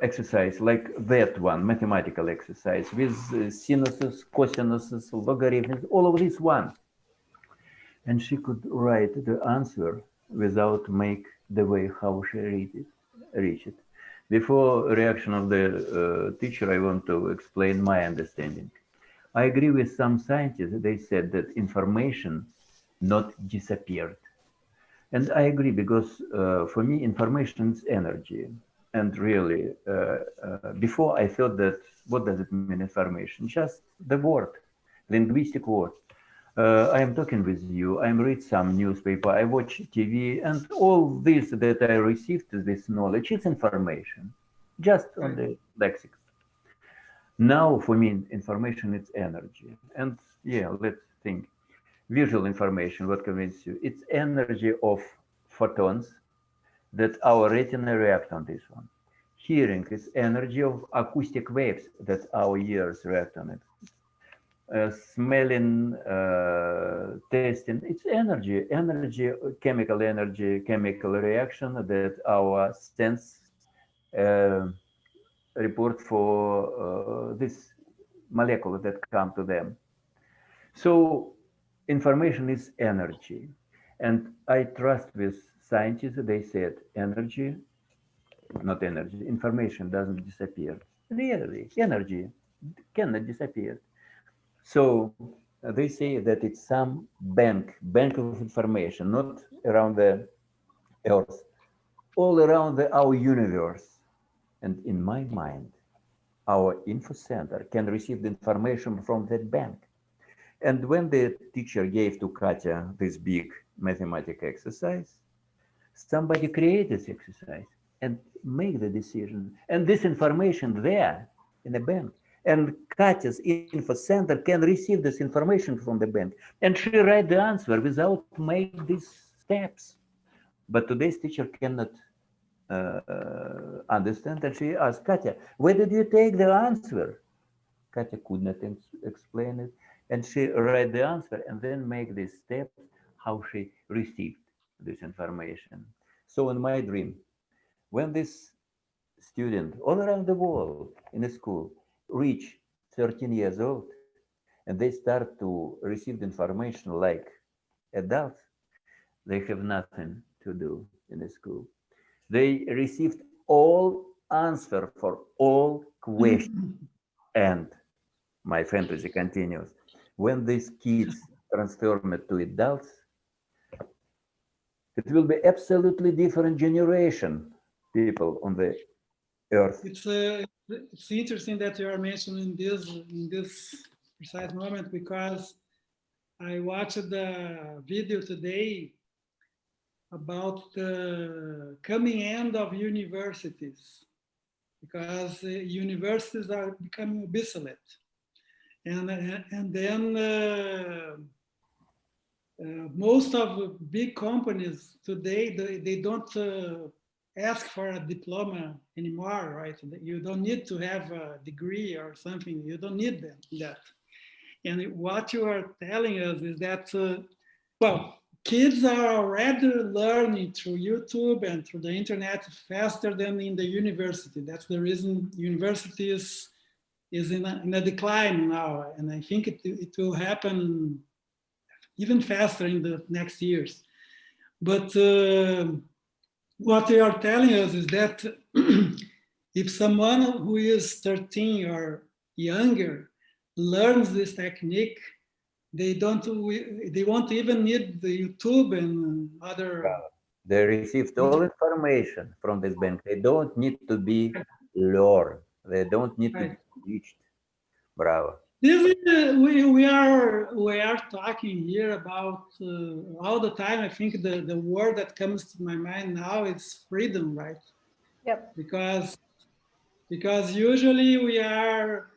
exercise like that one, mathematical exercise with sinuses, cosinuses, logarithms, all of this one. And she could write the answer without make the way how she reach it. Before reaction of the teacher, I want to explain my understanding. I agree with some scientists. They said that information not disappeared. And I agree because for me, information is energy. And really, before I thought that, what does it mean, information? Just the word, linguistic word. I am talking with you, I read some newspaper, I watch TV, and all this that I received, this knowledge, is information, just on the lexicon. Now, for me, information is energy. And yeah, let's think. Visual information, what convinces you? It's energy of photons that our retina react on this one. Hearing is energy of acoustic waves that our ears react on it. Smelling, tasting, it's energy, chemical reaction that our sense report for this molecule that come to them. So information is energy. And I trust with scientists, they said energy, not energy, information doesn't disappear. Really, energy cannot disappear. So they say that it's some bank of information, not around the Earth, all around our universe. And in my mind, our info center can receive the information from that bank. And when the teacher gave to Katya this big mathematical exercise, somebody created this exercise and make the decision. And this information there in the bank. And Katya's info center can receive this information from the bank. And she write the answer without make these steps. But today's teacher cannot understand. And she asked Katya, where did you take the answer? Katya could not explain it. And she read the answer and then make these steps, how she received this information. So in my dream, when this student all around the world in a school reach 13 years old and they start to receive the information like adults, they have nothing to do in the school. They received all answer for all questions. And my fantasy continues. When these kids transform to adults, it will be absolutely different generation people on the earth. It's interesting that you are mentioning this in this precise moment, because I watched the video today about the coming end of universities, because universities are becoming obsolete. And then most of big companies today, they don't ask for a diploma anymore, right? You don't need to have a degree or something. You don't need that. And what you are telling us is that, well, kids are already learning through YouTube and through the internet faster than in the university. That's the reason university is in a decline now. And I think it will happen even faster in the next years. But what they are telling us is that if someone who is 13 or younger learns this technique, they won't even need the YouTube and other. They received all information from this bank. They don't need to be learned. They don't need to be reached. Bravo. This is, we are talking here about all the time. I think the word that comes to my mind now is freedom, right? Yep. Because usually we are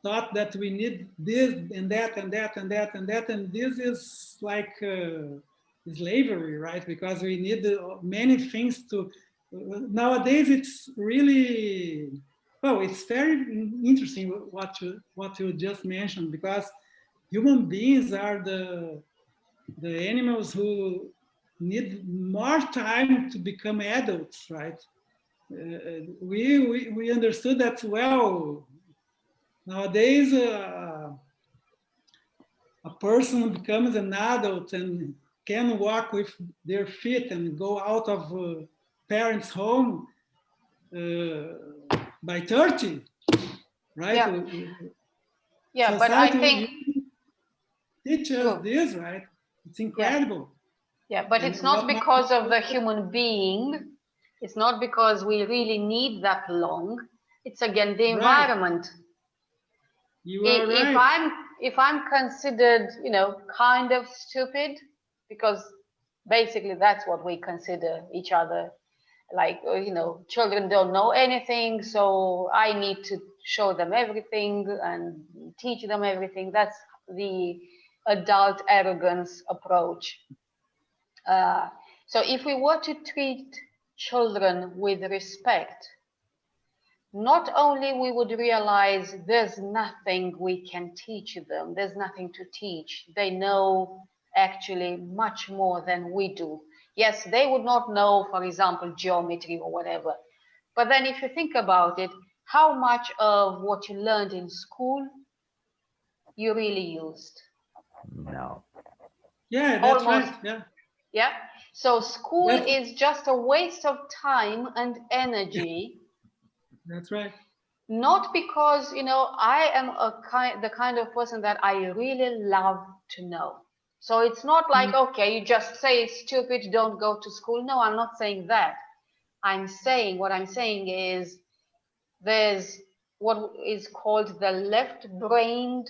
taught that we need this and that and that and that and that, and this is like slavery, right? Because we need many things to. Nowadays, it's really, well, it's very interesting what you just mentioned, because human beings are the animals who need more time to become adults, right? We understood that, well. Nowadays, a person becomes an adult and can walk with their feet and go out of parents' home by 30, right? Yeah. Yeah, but I think teach us this, right? It's incredible. Yeah, but it's not because of the human being. It's not because we really need that long. It's again the environment. Right. You are right. If I'm considered, you know, kind of stupid, because basically that's what we consider each other. Like, you know, children don't know anything, so I need to show them everything and teach them everything. That's the adult arrogance approach. So if we were to treat children with respect, not only we would realize there's nothing we can teach them, there's nothing to teach. They know actually much more than we do. Yes, they would not know, for example, geometry or whatever. But then if you think about it, how much of what you learned in school you really used? No. Yeah, that's right. Yeah. Yeah. So school is just a waste of time and energy. That's right. Not because, you know, I am the kind of person that I really love to know. So it's not like, okay, you just say it's stupid, don't go to school. No, I'm not saying that. What I'm saying is there's what is called the left-brained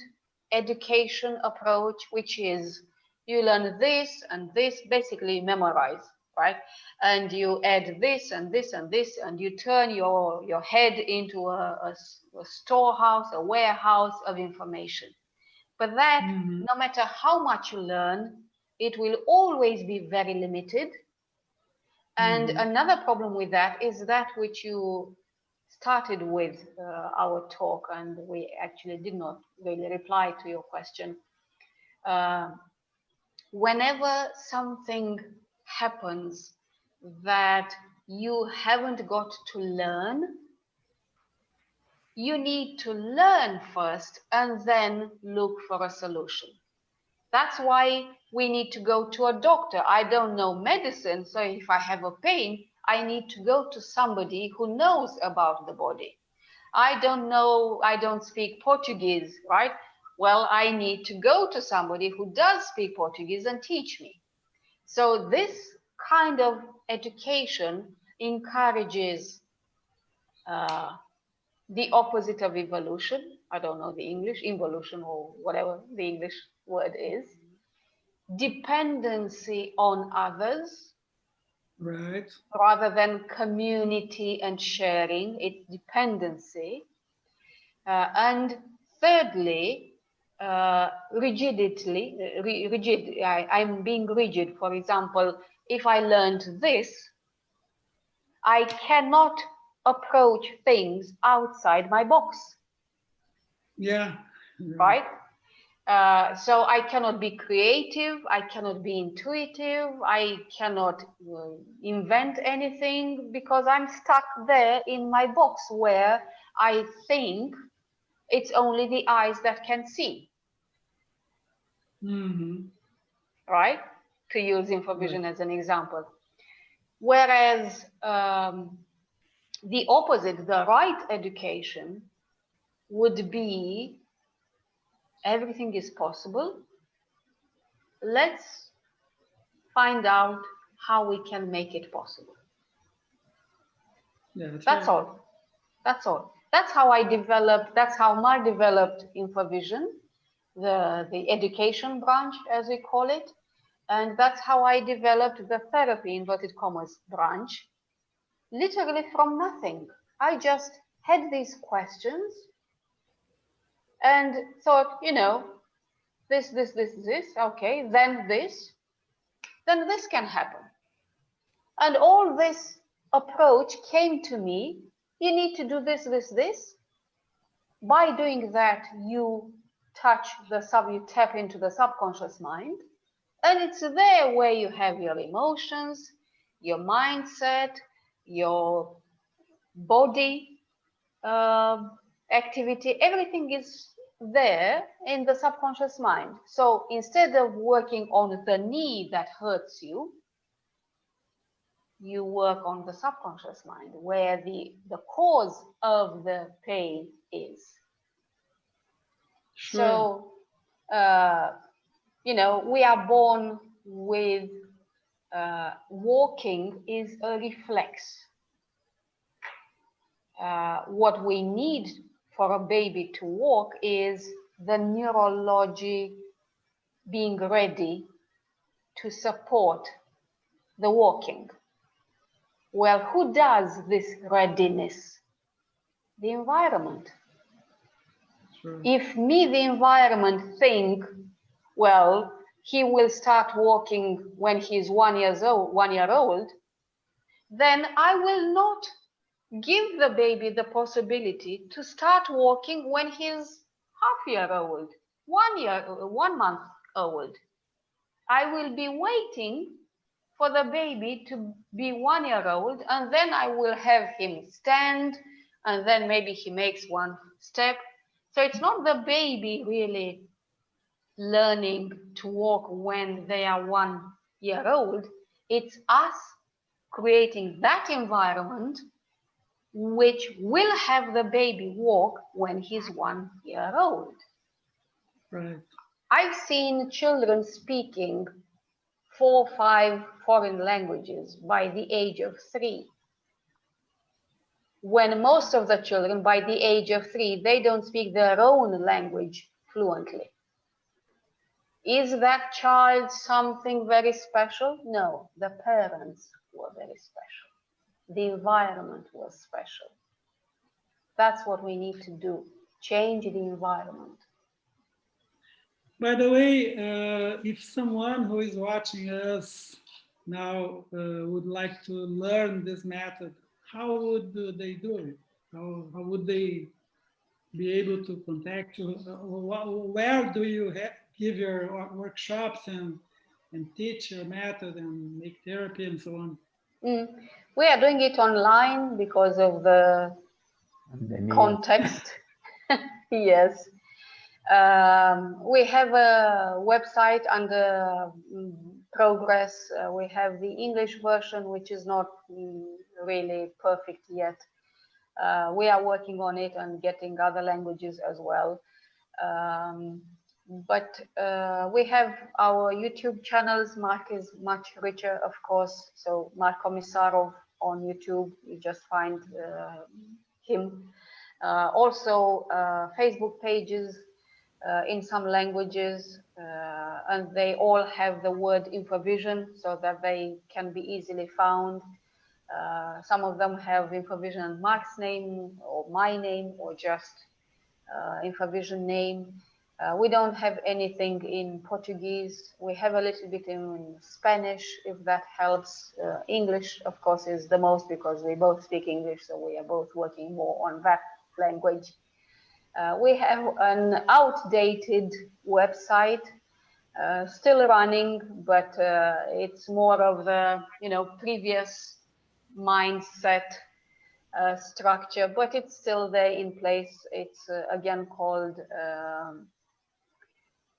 education approach, which is you learn this and this, basically memorize, right? And you add this and this and this, and you turn your head into a storehouse, a warehouse of information. But that, no matter how much you learn, it will always be very limited. And another problem with that is that which you started with our talk, and we actually did not really reply to your question. Whenever something happens that you haven't got to learn, you need to learn first and then look for a solution. That's why we need to go to a doctor. I don't know medicine, so if I have a pain, I need to go to somebody who knows about the body. I don't know, I don't speak Portuguese, right? Well, I need to go to somebody who does speak Portuguese and teach me. So this kind of education encourages the opposite of evolution. I don't know the English, involution or whatever the English word is. Dependency on others. Right. Rather than community and sharing, it's dependency. And thirdly, rigid. I'm being rigid. For example, if I learned this, I cannot approach things outside my box. Yeah. Right? So I cannot be creative, I cannot be intuitive, I cannot invent anything because I'm stuck there in my box where I think it's only the eyes that can see. Right? To use Infovision as an example. Whereas the opposite, the right education, would be everything is possible. Let's find out how we can make it possible. Yeah, that's all. That's all. That's how I developed, that's how Mark developed Infovision, the education branch, as we call it. And that's how I developed the therapy, inverted commas, branch, literally from nothing. I just had these questions and thought, you know, this, okay, then this can happen. And all this approach came to me. You need to do this. By doing that, you you tap into the subconscious mind. And it's there where you have your emotions, your mindset, your body activity. Everything is there in the subconscious mind. So instead of working on the knee that hurts you, you work on the subconscious mind where the cause of the pain is. Sure. So, you know, we are born with walking is a reflex. What we need for a baby to walk is the neurology being ready to support the walking. Well, who does this readiness? The environment. Sure. If me, the environment, think, well, he will start walking when he's 1 year old, then I will not give the baby the possibility to start walking when he's half-year-old, 1 month old. I will be waiting for the baby to be 1 year old, and then I will have him stand, and then maybe he makes one step. So it's not the baby really learning to walk when they are 1 year old. It's us creating that environment which will have the baby walk when he's 1 year old. Right. I've seen children speaking 4 or 5 foreign languages by the age of 3. When most of the children by the age of 3, they don't speak their own language fluently. Is that child something very special? No, the parents were very special. The environment was special. That's what we need to do, change the environment. By the way, if someone who is watching us now would like to learn this method, how would they do it? How would they be able to contact you? Where do you give your workshops and teach your method and make therapy and so on? We are doing it online because of the context. Yes. We have a website under progress. We have the English version, which is not really perfect yet. We are working on it and getting other languages as well. But we have our YouTube channels. Mark is much richer, of course. So Mark Komissarov on YouTube, you just find him. Also Facebook pages in some languages, and they all have the word Infovision so that they can be easily found. Some of them have Infovision and Mark's name or my name or just Infovision name. We don't have anything in Portuguese. We have a little bit in Spanish, if that helps. English, of course, is the most because we both speak English, so we are both working more on that language. We have an outdated website still running, but it's more of the previous mindset structure, but it's still there in place. It's again called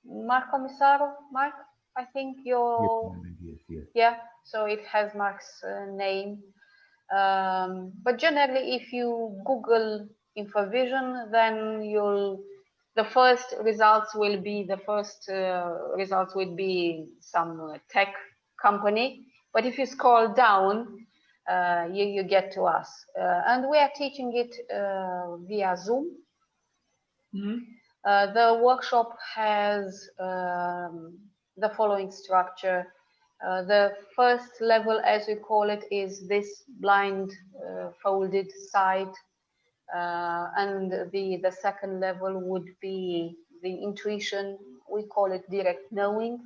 Mark Komissarov. Mark, I think you're yes. Yeah, so it has Mark's name. But generally, if you Google Infovision, then the first results will be some tech company. But if you scroll down, you get to us. And we are teaching it via Zoom. The workshop has the following structure. The first level, as we call it, is this blind folded site. And the second level would be the intuition. We call it direct knowing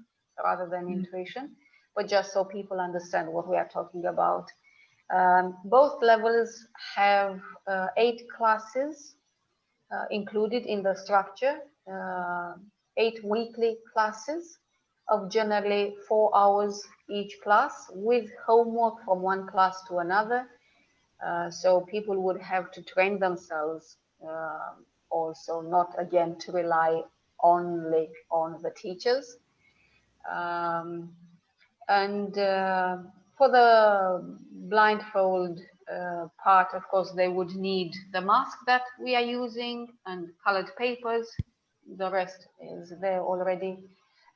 rather than intuition, but just so people understand what we are talking about. Both levels have 8 classes included in the structure, 8 weekly classes of generally 4 hours each class, with homework from one class to another. So people would have to train themselves also, not again to rely only on the teachers. For the blindfold part, of course, they would need the mask that we are using and colored papers. The rest is there already.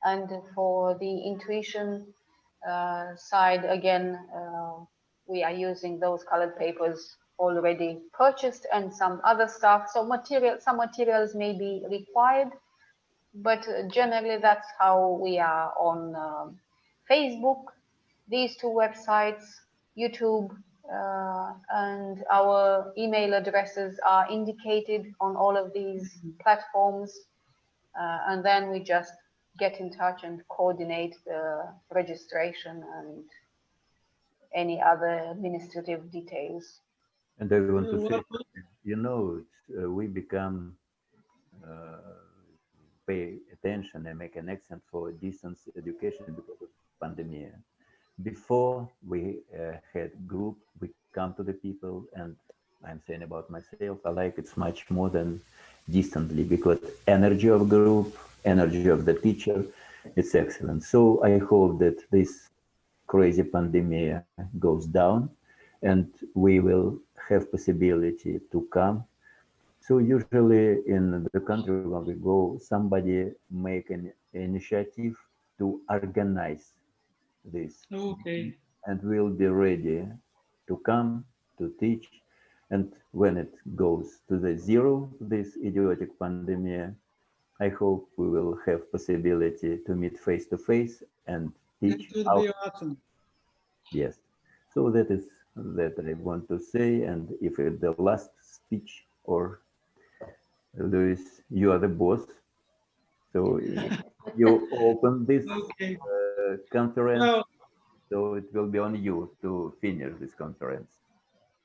And for the intuition side, again, we are using those colored papers already purchased and some other stuff. So some materials may be required, but generally that's how we are on Facebook, these 2 websites, YouTube, and our email addresses are indicated on all of these platforms. And then we just get in touch and coordinate the registration and any other administrative details. And I want to say, you know, we become pay attention and make an accent for distance education because of pandemic. Before we had group, we come to the people, and I'm saying about myself, I like it's much more than distantly, because energy of group, energy of the teacher, it's excellent. So I hope that this crazy pandemic goes down and we will have possibility to come. So usually in the country when we go, somebody make an initiative to organize this. Okay. And we'll be ready to come to teach. And when it goes to the zero, this idiotic pandemic, I hope we will have possibility to meet face to face and teach. That would be awesome. Yes. So that is that I want to say. And if it's the last speech, or Luis, you are the boss. So you open this conference. Well, So it will be on you to finish this conference.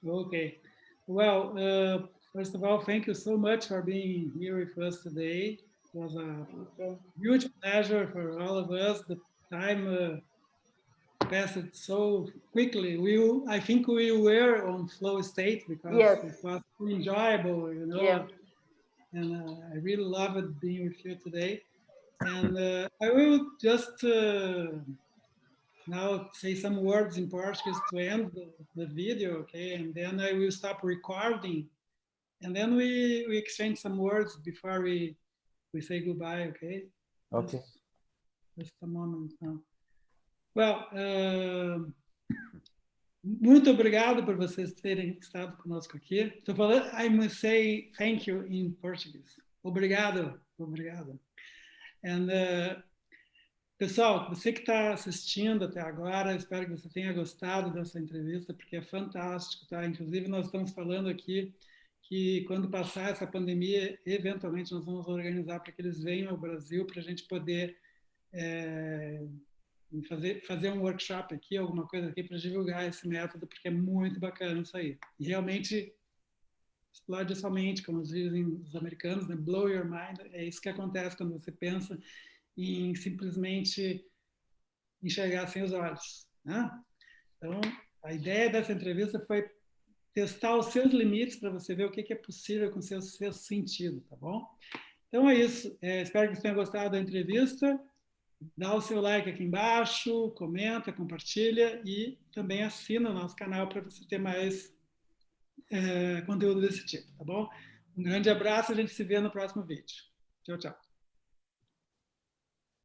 Okay. Well, first of all, thank you so much for being here with us today. It was a huge pleasure for all of us. The time passed so quickly. I think we were on flow state because it was so enjoyable, you know. Yeah. And I really loved being with you today. And I will just now say some words in Portuguese to end the video, okay? And then I will stop recording. And then we exchange some words before we say goodbye, okay? Okay. Just a moment now. Well, muito obrigado por vocês terem estado conosco aqui. Estou falando, I must say thank you in Portuguese. Obrigado, obrigado. And pessoal, você que está assistindo até agora, espero que você tenha gostado dessa entrevista, porque é fantástico, tá? Inclusive, nós estamos falando aqui que quando passar essa pandemia, eventualmente nós vamos organizar para que eles venham ao Brasil, para a gente poder fazer um workshop aqui, alguma coisa aqui, para divulgar esse método, porque é muito bacana isso aí. E realmente explode a sua mente, como dizem os americanos, né? Blow your mind. É isso que acontece quando você pensa em simplesmente enxergar sem os olhos, né? Então, a ideia dessa entrevista foi testar os seus limites para você ver o que é possível com o seu sentido, tá bom? Então é isso. Espero que você tenha gostado da entrevista. Dá o seu like aqui embaixo, comenta, compartilha e também assina o nosso canal para você ter mais conteúdo desse tipo, tá bom? Um grande abraço, a gente se vê no próximo vídeo. Tchau, tchau.